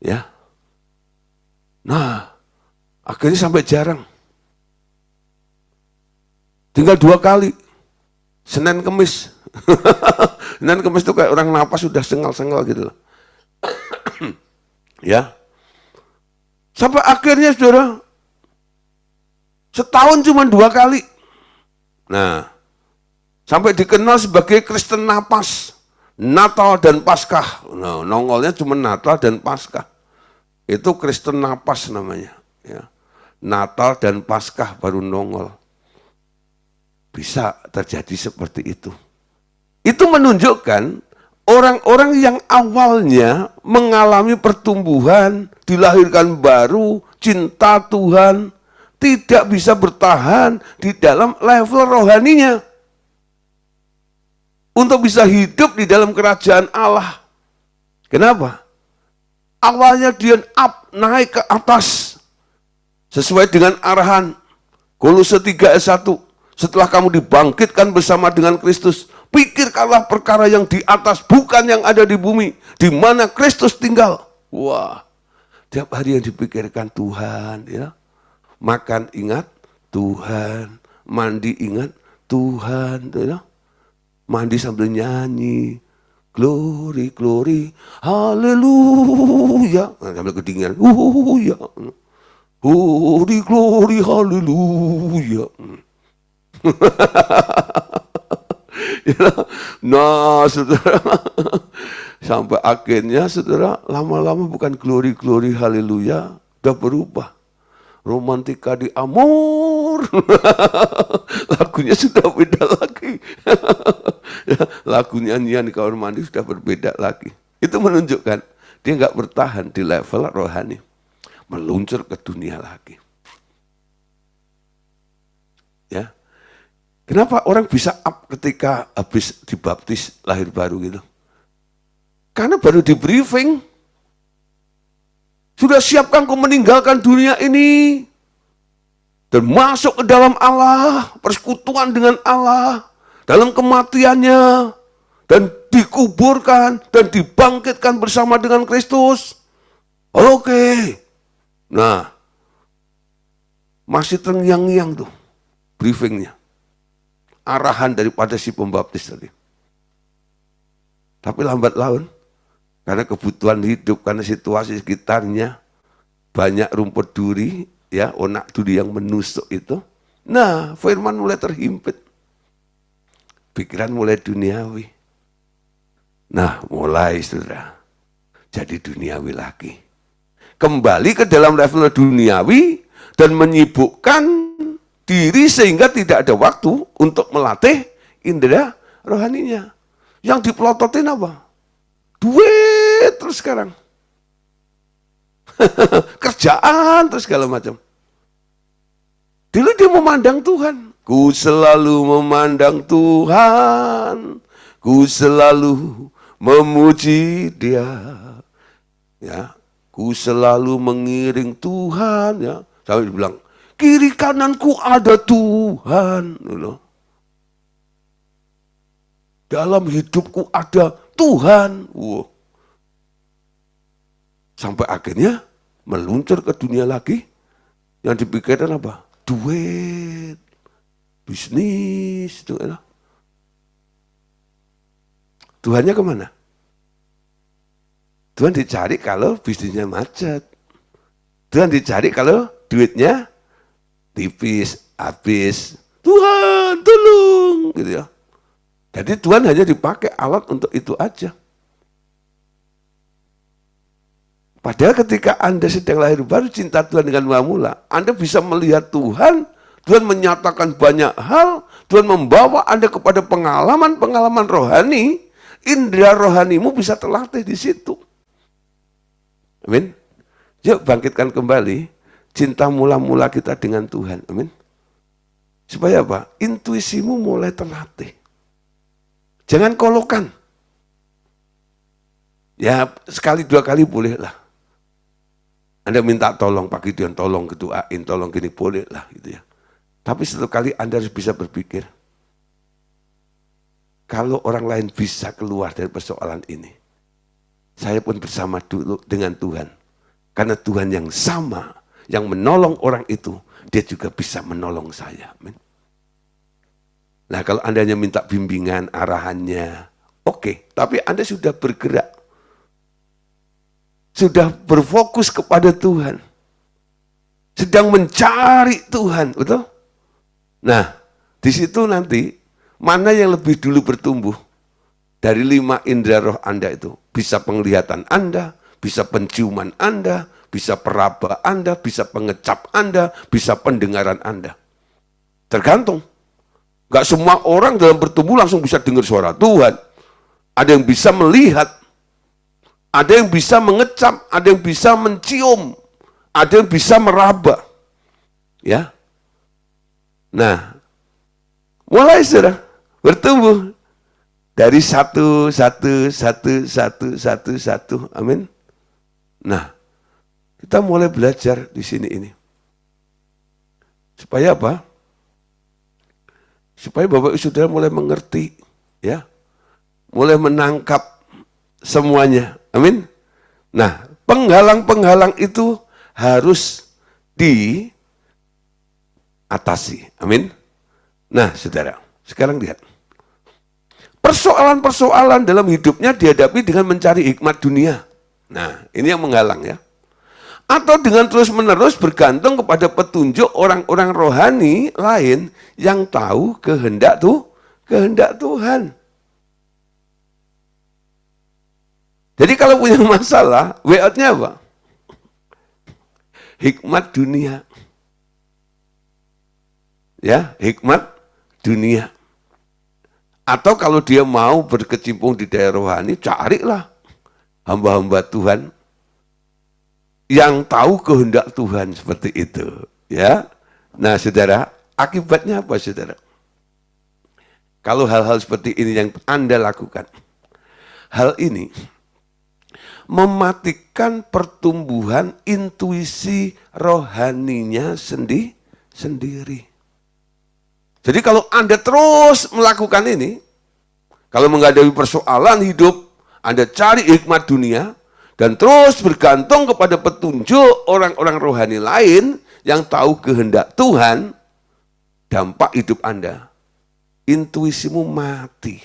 Ya. Nah, akhirnya sampai jarang. Tinggal 2 kali. Senin Kemis. Senin Kemis itu kayak orang napas sudah sengal-sengal gitu loh. Ya. Sampai akhirnya saudara, setahun cuma 2 kali. Nah, sampai dikenal sebagai Kristen napas. Natal dan Paskah. Nah, nongolnya cuma Natal dan Paskah. Itu Kristen napas namanya. Ya. Natal dan Paskah baru nongol. Bisa terjadi seperti itu. Itu menunjukkan orang-orang yang awalnya mengalami pertumbuhan, dilahirkan baru, cinta Tuhan, tidak bisa bertahan di dalam level rohaninya. Untuk bisa hidup di dalam kerajaan Allah. Kenapa? Awalnya dia naik ke atas. Sesuai dengan arahan Kolose 3 ayat 1. Setelah kamu dibangkitkan bersama dengan Kristus, pikirkanlah perkara yang di atas, bukan yang ada di bumi, di mana Kristus tinggal. Wah, tiap hari yang dipikirkan Tuhan, ya. Makan ingat Tuhan, mandi ingat Tuhan, ya. Mandi sambil nyanyi, glory, glory, haleluya, sambil kedinginan, ya. Glory, glory, haleluya. Nah, saudara, sampai akhirnya, saudara, lama-lama bukan glory, glory, haleluya, udah berubah. Romantika di Amor. Lagunya sudah beda lagi. Lagu nyanyian di kamar mandi sudah berbeda lagi. Itu menunjukkan dia nggak bertahan di level rohani. Meluncur ke dunia lagi. Ya. Kenapa orang bisa up ketika habis dibaptis lahir baru gitu? Karena baru di briefing. Sudah siapkan kau meninggalkan dunia ini dan masuk ke dalam Allah, persekutuan dengan Allah, dalam kematiannya, dan dikuburkan dan dibangkitkan bersama dengan Kristus. Oke. Nah, masih terngiang-ngiang tuh briefingnya. Arahan daripada si pembaptis tadi. Tapi lambat laun, karena kebutuhan hidup, karena situasi sekitarnya, banyak rumput duri, ya, onak duri yang menusuk itu. Nah, firman mulai terhimpit. Pikiran mulai duniawi. Nah, mulai saudara, jadi duniawi lagi. Kembali ke dalam level duniawi dan menyibukkan diri sehingga tidak ada waktu untuk melatih indera rohaninya. Yang dipelototin apa? Duit terus sekarang. Kerjaan terus segala macam. Dulu dia memandang Tuhan. Ku selalu memandang Tuhan. Ku selalu memuji Dia. Ya, ku selalu mengiring Tuhan. Ya, sampai bilang kiri kananku ada Tuhan. Loh. Dalam hidupku ada Tuhan. Wow. Sampai akhirnya meluncur ke dunia lagi. Yang dipikirkan apa? Duit, bisnis, itu enak. Tuhannya kemana? Tuhan dicari kalau bisnisnya macet. Tuhan dicari kalau duitnya tipis, habis. Tuhan, tolong, gitu ya. Jadi Tuhan hanya dipakai alat untuk itu aja. Padahal ketika Anda sedang lahir baru, cinta Tuhan dengan mula-mula, Anda bisa melihat Tuhan, Tuhan menyatakan banyak hal, Tuhan membawa Anda kepada pengalaman-pengalaman rohani, indera rohanimu bisa terlatih di situ. Amin. Yuk bangkitkan kembali cinta mula-mula kita dengan Tuhan. Amin. Supaya apa? Intuisimu mulai terlatih. Jangan kolokan. Ya sekali dua kali boleh lah. Anda minta tolong Pak Gideon, tolong ketuain, tolong gini, boleh lah gitu ya. Tapi satu kali Anda harus bisa berpikir, kalau orang lain bisa keluar dari persoalan ini, saya pun bersama dulu dengan Tuhan. Karena Tuhan yang sama, yang menolong orang itu, dia juga bisa menolong saya. Amin. Nah kalau Anda hanya minta bimbingan, arahannya, oke. Tapi Anda sudah bergerak. Sudah berfokus kepada Tuhan. Sedang mencari Tuhan, betul? Nah, di situ nanti, mana yang lebih dulu bertumbuh? Dari 5 indera roh Anda itu. Bisa penglihatan Anda, bisa penciuman Anda, bisa peraba Anda, bisa pengecap Anda, bisa pendengaran Anda. Tergantung. Gak semua orang dalam bertumbuh langsung bisa dengar suara Tuhan. Ada yang bisa melihat, ada yang bisa mengecap, ada yang bisa mencium, ada yang bisa meraba. Ya. Nah, mulai sudah bertumbuh dari satu. Amin. Nah, kita mulai belajar di sini ini. Supaya apa? Supaya Bapak Ibu Saudara mulai mengerti, ya. Mulai menangkap semuanya. Amin. Nah, penghalang-penghalang itu harus diatasi. Amin. Nah, saudara, sekarang lihat. Persoalan-persoalan dalam hidupnya dihadapi dengan mencari hikmat dunia. Nah, ini yang menghalang ya. Atau dengan terus-menerus bergantung kepada petunjuk orang-orang rohani lain yang tahu kehendak Tuhan. Jadi kalau punya masalah, way out-nya apa? Hikmat dunia. Ya, hikmat dunia. Atau kalau dia mau berkecimpung di daerah rohani, carilah hamba-hamba Tuhan yang tahu kehendak Tuhan seperti itu. Ya, nah saudara, akibatnya apa saudara? Kalau hal-hal seperti ini yang Anda lakukan, hal ini mematikan pertumbuhan intuisi rohaninya sendiri. Jadi kalau Anda terus melakukan ini, kalau menghadapi persoalan hidup, Anda cari hikmat dunia, dan terus bergantung kepada petunjuk orang-orang rohani lain yang tahu kehendak Tuhan, dampak hidup Anda, intuisimu mati,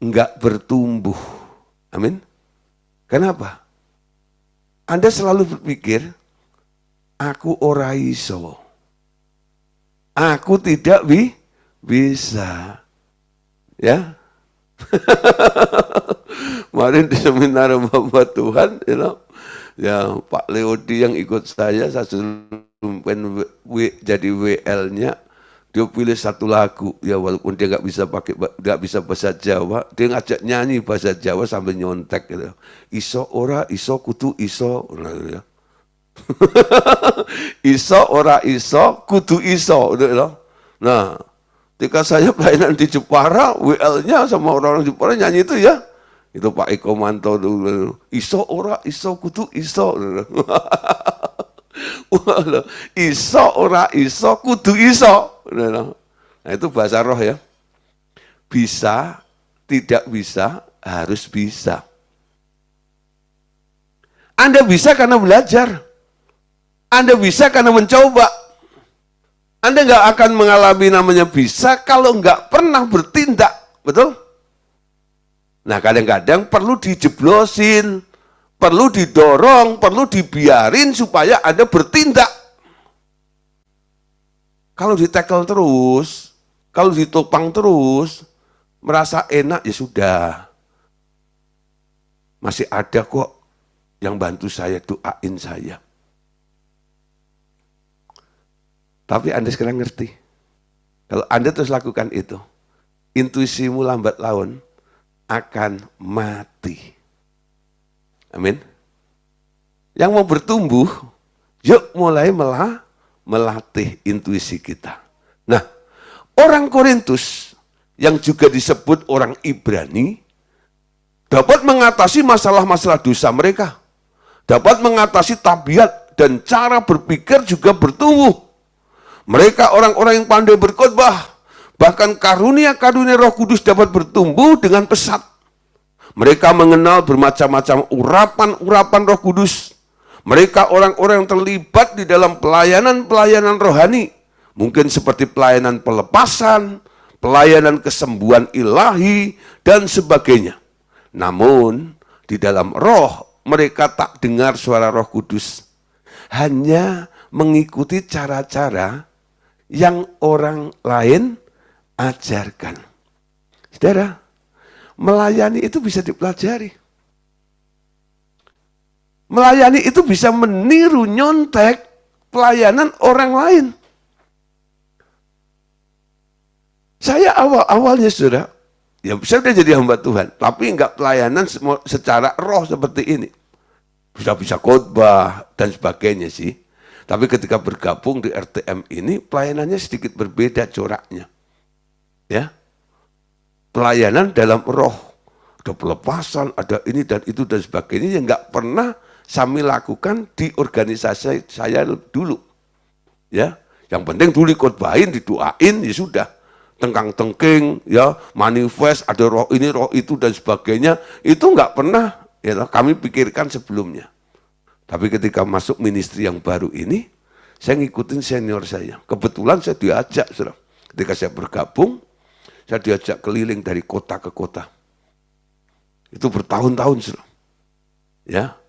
enggak bertumbuh. Amin. Kenapa? Anda selalu berpikir, Aku ora iso. Aku tidak bisa. Ya. Kemarin di seminar Bapak Tuhan, ya Pak Leodi yang ikut saya suruh jadi WL-nya, dia pilih satu lagu, ya walaupun dia nggak bisa bahasa Jawa, dia ngajak nyanyi bahasa Jawa sambil nyontek gitu. Iso ora iso kudu iso, ya. Iso ora iso kudu iso, gitu. Nah, ketika saya pelayanan di Jepara, WL-nya sama orang-orang Jepara nyanyi itu ya. Itu Pak Eko Manto dulu. Iso ora iso kudu iso. Iso ora iso kudu iso. Nah itu bahasa roh ya. Bisa, tidak bisa, harus bisa. Anda bisa karena belajar. Anda bisa karena mencoba. Anda nggak akan mengalami namanya bisa kalau nggak pernah bertindak. Betul? Nah kadang-kadang perlu dijeblosin, perlu didorong, perlu dibiarin supaya Anda bertindak. Kalau ditekel terus, kalau ditopang terus, merasa enak ya sudah. Masih ada kok yang bantu saya, doain saya. Tapi Anda sekarang ngerti. Kalau Anda terus lakukan itu, intuisimu lambat laun akan mati. Amin. Yang mau bertumbuh, yuk mulai melatih intuisi kita. Nah, orang Korintus yang juga disebut orang Ibrani dapat mengatasi masalah-masalah dosa mereka. Dapat mengatasi tabiat dan cara berpikir juga bertumbuh. Mereka orang-orang yang pandai berkhotbah. Bahkan karunia-karunia Roh Kudus dapat bertumbuh dengan pesat. Mereka mengenal bermacam-macam urapan-urapan Roh Kudus. Mereka orang-orang yang terlibat di dalam pelayanan-pelayanan rohani. Mungkin seperti pelayanan pelepasan, pelayanan kesembuhan ilahi, dan sebagainya. Namun, di dalam roh, mereka tak dengar suara Roh Kudus. Hanya mengikuti cara-cara yang orang lain ajarkan. Saudara, melayani itu bisa dipelajari. Melayani itu bisa meniru, nyontek pelayanan orang lain. Saya awalnya saudara, ya saya udah jadi hamba Tuhan, tapi enggak pelayanan secara roh seperti ini. Bisa khotbah dan sebagainya sih. Tapi ketika bergabung di RTM ini, pelayanannya sedikit berbeda coraknya. Ya, pelayanan dalam roh, ada pelepasan, ada ini dan itu dan sebagainya yang nggak pernah kami lakukan di organisasi saya dulu. Ya, yang penting dulu khotbahin, didoain, ya sudah. Tengkang-tengking, ya, manifest, ada roh ini, roh itu dan sebagainya, itu nggak pernah ya, kami pikirkan sebelumnya. Tapi ketika masuk ministry yang baru ini, saya ngikutin senior saya. Kebetulan saya diajak, saudara. Ketika saya bergabung, saya diajak keliling dari kota ke kota. Itu bertahun-tahun, saudara. Ya,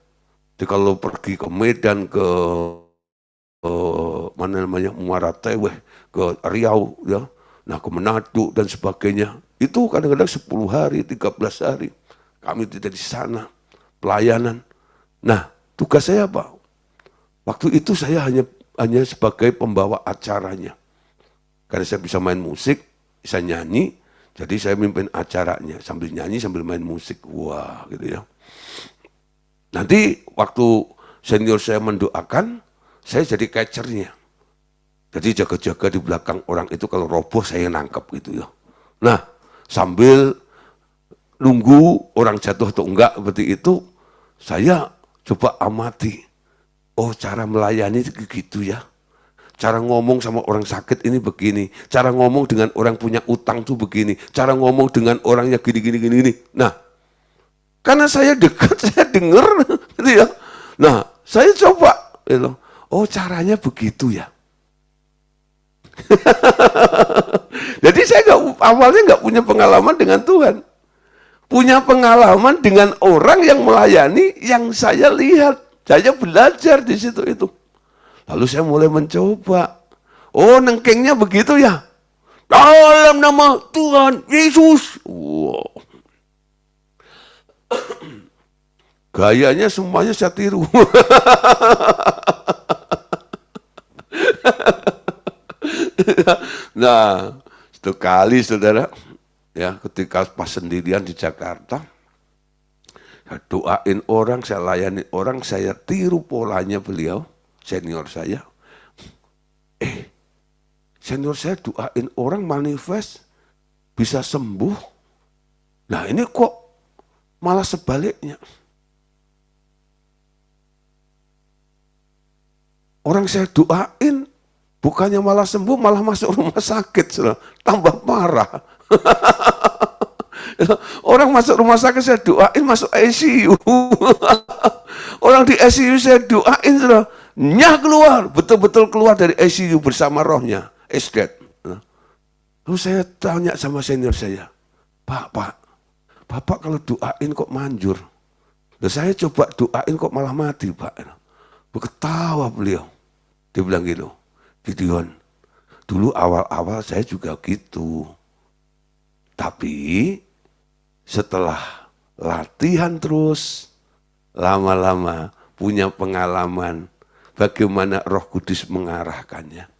jadi kalau pergi ke Medan, ke mana namanya, Muara Teweh, ke Riau, ya, nah ke Manado dan sebagainya. Itu kadang-kadang 10 hari, 13 hari. Kami tidak di sana, pelayanan. Nah, tugas saya apa? Waktu itu saya hanya sebagai pembawa acaranya. Karena saya bisa main musik, bisa nyanyi, jadi saya mimpin acaranya. Sambil nyanyi, sambil main musik. Wah, gitu ya. Nanti waktu senior saya mendoakan, saya jadi catchernya. Jadi jaga-jaga di belakang orang itu, kalau roboh saya nangkep gitu ya. Nah, sambil nunggu orang jatuh atau enggak seperti itu, saya coba amati, oh cara melayani itu gitu ya. Cara ngomong sama orang sakit ini begini. Cara ngomong dengan orang punya utang tuh begini. Cara ngomong dengan orangnya gini. Nah, karena saya dekat, saya dengar, gitu ya. Nah, saya coba, gitu. Oh caranya begitu ya. Jadi saya awalnya nggak punya pengalaman dengan Tuhan. Punya pengalaman dengan orang yang melayani yang saya lihat. Saya belajar di situ itu. Lalu saya mulai mencoba. Oh, nengkengnya begitu ya? Dalam nama Tuhan Yesus. Wow. Gayanya semuanya saya tiru. Nah, satu kali saudara, ya ketika pas sendirian di Jakarta, saya doain orang, saya layani orang, saya tiru polanya beliau, senior saya. Senior saya doain orang manifest, bisa sembuh. Nah ini kok malah sebaliknya. Orang saya doain, bukannya malah sembuh, malah masuk rumah sakit, tambah parah. Orang masuk rumah sakit saya doain, masuk ICU. Orang di ICU saya doain, nyah keluar, betul-betul keluar dari ICU bersama rohnya, is dead. Lalu saya tanya sama senior saya, Bapak kalau doain kok manjur? Lalu saya coba doain kok malah mati, Pak. Ketawa beliau. Dia bilang gitu, Gideon, dulu awal-awal saya juga gitu. Tapi setelah latihan terus, lama-lama punya pengalaman bagaimana Roh Kudus mengarahkannya.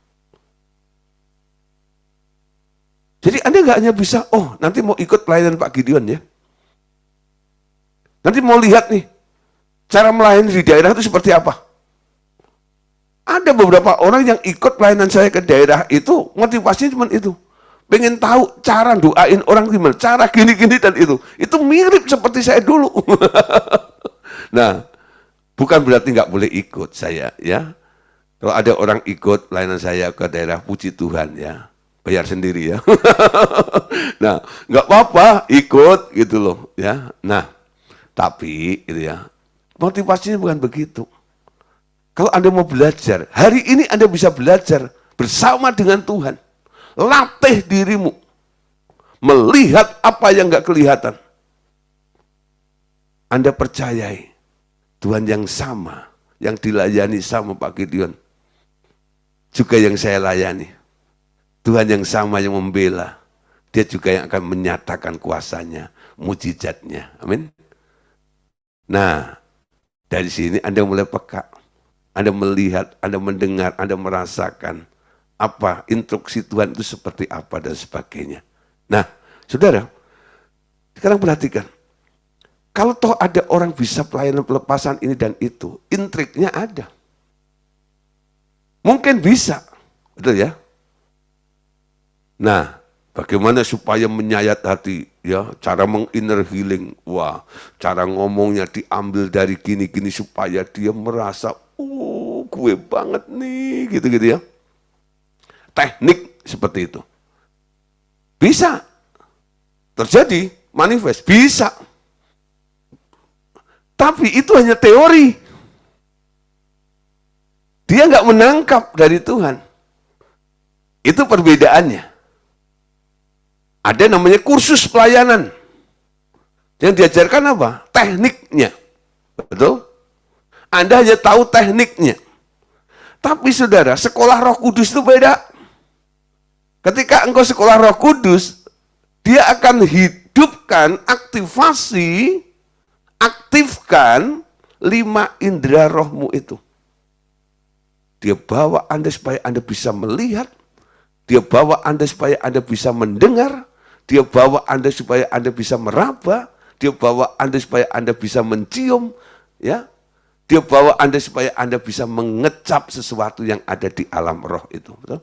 Jadi Anda nggak hanya bisa, oh nanti mau ikut pelayanan Pak Gideon ya. Nanti mau lihat nih, cara melayani di daerah itu seperti apa. Ada beberapa orang yang ikut pelayanan saya ke daerah itu, motivasinya cuma itu. Pengen tahu cara doain orang gimana, cara gini-gini dan itu. Itu mirip seperti saya dulu. Nah, bukan berarti nggak boleh ikut saya ya. Kalau ada orang ikut pelayanan saya ke daerah, puji Tuhan ya. Bayar sendiri ya. Nah, nggak apa-apa ikut gitu loh ya. Nah, tapi gitu ya, motivasinya bukan begitu. Kalau Anda mau belajar, hari ini Anda bisa belajar bersama dengan Tuhan. Latih dirimu. Melihat apa yang nggak kelihatan. Anda percayai Tuhan yang sama, yang dilayani sama Pak Gideon. Juga yang saya layani. Tuhan yang sama yang membela. Dia juga yang akan menyatakan kuasanya, mujizatnya. Amin. Nah, dari sini Anda mulai peka. Anda melihat, Anda mendengar, Anda merasakan apa instruksi Tuhan itu seperti apa dan sebagainya. Nah, saudara, sekarang perhatikan. Kalau toh ada orang bisa pelayanan pelepasan ini dan itu, intriknya ada. Mungkin bisa, betul ya? Nah, bagaimana supaya menyayat hati, ya? Cara meng-inner healing, wah, cara ngomongnya diambil dari gini-gini supaya dia merasa, gue banget nih, gitu-gitu ya. Teknik seperti itu. Bisa. Terjadi, manifest, bisa. Tapi itu hanya teori. Dia nggak menangkap dari Tuhan. Itu perbedaannya. Ada namanya kursus pelayanan. Yang diajarkan apa? Tekniknya. Betul? Anda hanya tahu tekniknya. Tapi saudara, sekolah Roh Kudus itu beda. Ketika engkau sekolah Roh Kudus, dia akan hidupkan, aktifkan 5 indera rohmu itu. Dia bawa Anda supaya Anda bisa melihat, dia bawa Anda supaya Anda bisa mendengar, dia bawa Anda supaya Anda bisa meraba, dia bawa Anda supaya Anda bisa mencium, ya. Dia bawa Anda supaya Anda bisa mengecap sesuatu yang ada di alam roh itu. Betul?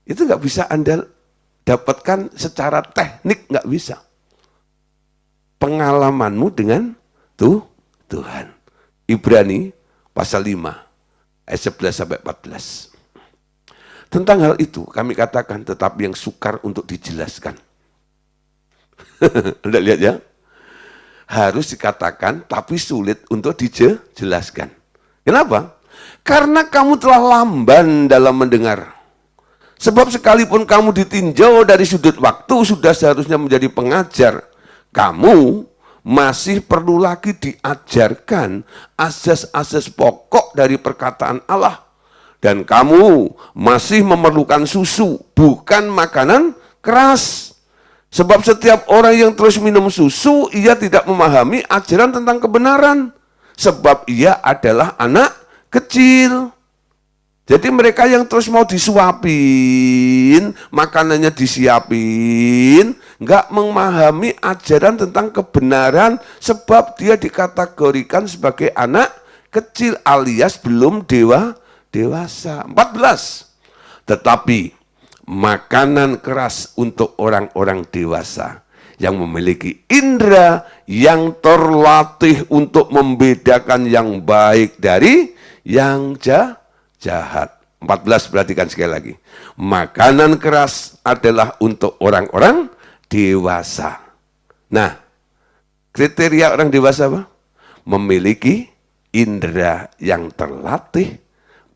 Itu nggak bisa Anda dapatkan secara teknik, nggak bisa. Pengalamanmu dengan Tuhan. Ibrani pasal 5, ayat 11-14. Tentang hal itu kami katakan tetapi yang sukar untuk dijelaskan. Anda lihat ya? Harus dikatakan tapi sulit untuk dijelaskan. Kenapa? Karena kamu telah lamban dalam mendengar. Sebab sekalipun kamu ditinjau dari sudut waktu sudah seharusnya menjadi pengajar, kamu masih perlu lagi diajarkan asas-asas pokok dari perkataan Allah. Dan kamu masih memerlukan susu, bukan makanan keras. Sebab setiap orang yang terus minum susu, ia tidak memahami ajaran tentang kebenaran. Sebab ia adalah anak kecil. Jadi mereka yang terus mau disuapin, makanannya disiapin, nggak memahami ajaran tentang kebenaran, sebab dia dikategorikan sebagai anak kecil alias belum dewasa. 14. Tetapi makanan keras untuk orang-orang dewasa yang memiliki indera yang terlatih untuk membedakan yang baik dari yang jahat. 14, perhatikan sekali lagi. Makanan keras adalah untuk orang-orang dewasa. Nah, kriteria orang dewasa apa? Memiliki indera yang terlatih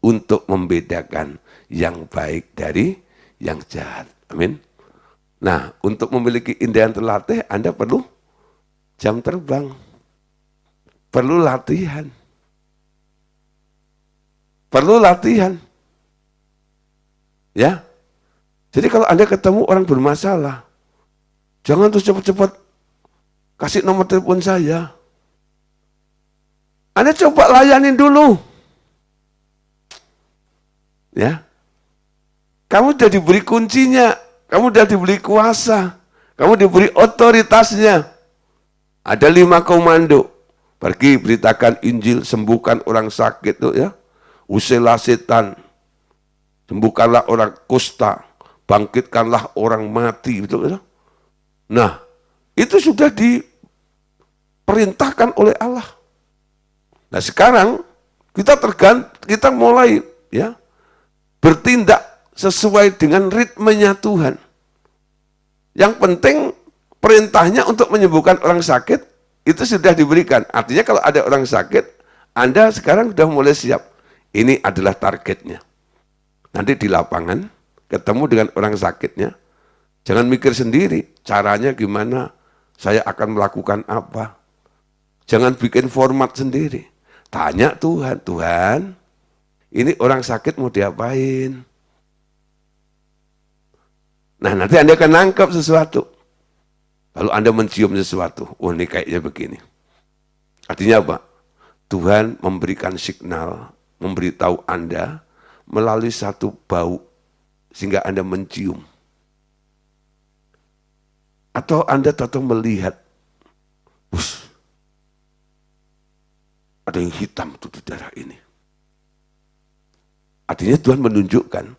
untuk membedakan yang baik dari yang jahat. Amin. Nah, untuk memiliki indera yang terlatih, Anda perlu jam terbang. Perlu latihan. Perlu latihan. Ya. Jadi kalau Anda ketemu orang bermasalah, jangan terus cepat-cepat kasih nomor telepon saya. Anda coba layanin dulu. Ya, kamu sudah diberi kuncinya, kamu sudah diberi kuasa, kamu diberi otoritasnya. Ada 5 komando. Pergi beritakan Injil, sembuhkan orang sakit tuh ya. Usirlah setan, sembuhkanlah orang kusta, bangkitkanlah orang mati, betul ya. Nah, itu sudah diperintahkan oleh Allah. Nah, sekarang kita mulai ya bertindak sesuai dengan ritmenya Tuhan. Yang penting perintahnya untuk menyembuhkan orang sakit itu sudah diberikan. Artinya kalau ada orang sakit, Anda sekarang sudah mulai siap. Ini adalah targetnya. Nanti di lapangan ketemu dengan orang sakitnya, jangan mikir sendiri caranya gimana, saya akan melakukan apa. Jangan bikin format sendiri. Tanya Tuhan, Tuhan, ini orang sakit mau diapain? Nah, nanti Anda akan nangkap sesuatu. Lalu Anda mencium sesuatu. Oh, ini kayaknya begini. Artinya apa? Tuhan memberikan signal, memberitahu Anda melalui satu bau, sehingga Anda mencium. Atau Anda tetap melihat, ada yang hitam tuh di darah ini. Artinya Tuhan menunjukkan,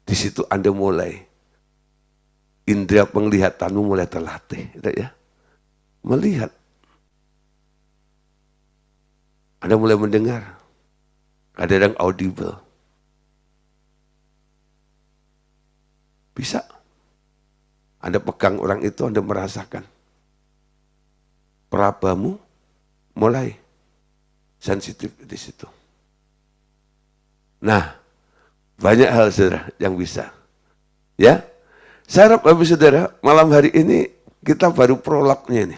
di situ Anda mulai, indera penglihatanmu mulai terlatih, gitu ya. Melihat. Anda mulai mendengar. Ada yang audible. Bisa. Anda pegang orang itu, Anda merasakan. Perabamu mulai sensitif di situ. Nah, banyak hal saudara yang bisa. Ya, saya harap Bapak Saudara, malam hari ini kita baru prolognya ini.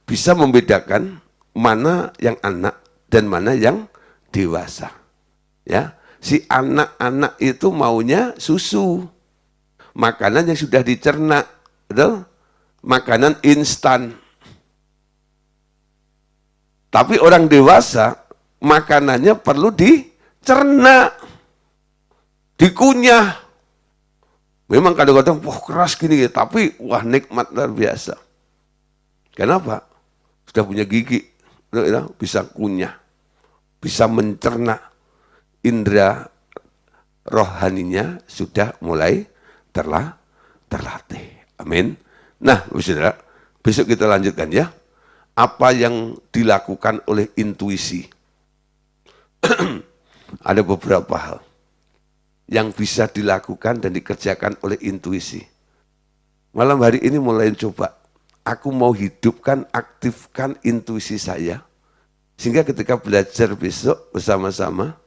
Bisa membedakan mana yang anak dan mana yang dewasa. Ya, si anak-anak itu maunya susu. Makanan yang sudah dicerna, betul? Makanan instan. Tapi orang dewasa makanannya perlu dicerna, dikunyah. Memang kadang-kadang wah keras gini, tapi wah nikmat luar biasa. Kenapa? Sudah punya gigi, bisa kunyah, bisa mencerna, indera rohaninya sudah mulai terlatih. Amin. Nah, saudara, besok kita lanjutkan ya. Apa yang dilakukan oleh intuisi. Ada beberapa hal yang bisa dilakukan dan dikerjakan oleh intuisi. Malam hari ini mulai coba. Aku mau hidupkan, aktifkan intuisi saya. Sehingga ketika belajar besok bersama-sama,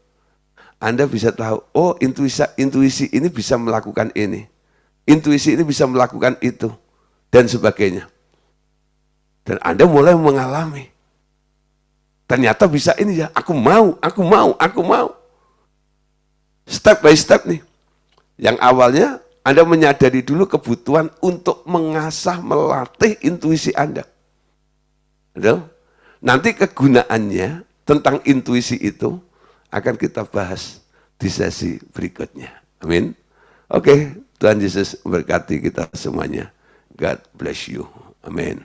Anda bisa tahu, oh intuisi ini bisa melakukan ini. Intuisi ini bisa melakukan itu. Dan sebagainya. Dan Anda mulai mengalami. Ternyata bisa ini ya, aku mau. Step by step nih. Yang awalnya Anda menyadari dulu kebutuhan untuk mengasah, melatih intuisi Anda. Betul? Nanti kegunaannya tentang intuisi itu akan kita bahas di sesi berikutnya. Amin. Oke, Tuhan Yesus memberkati kita semuanya. God bless you. Amin.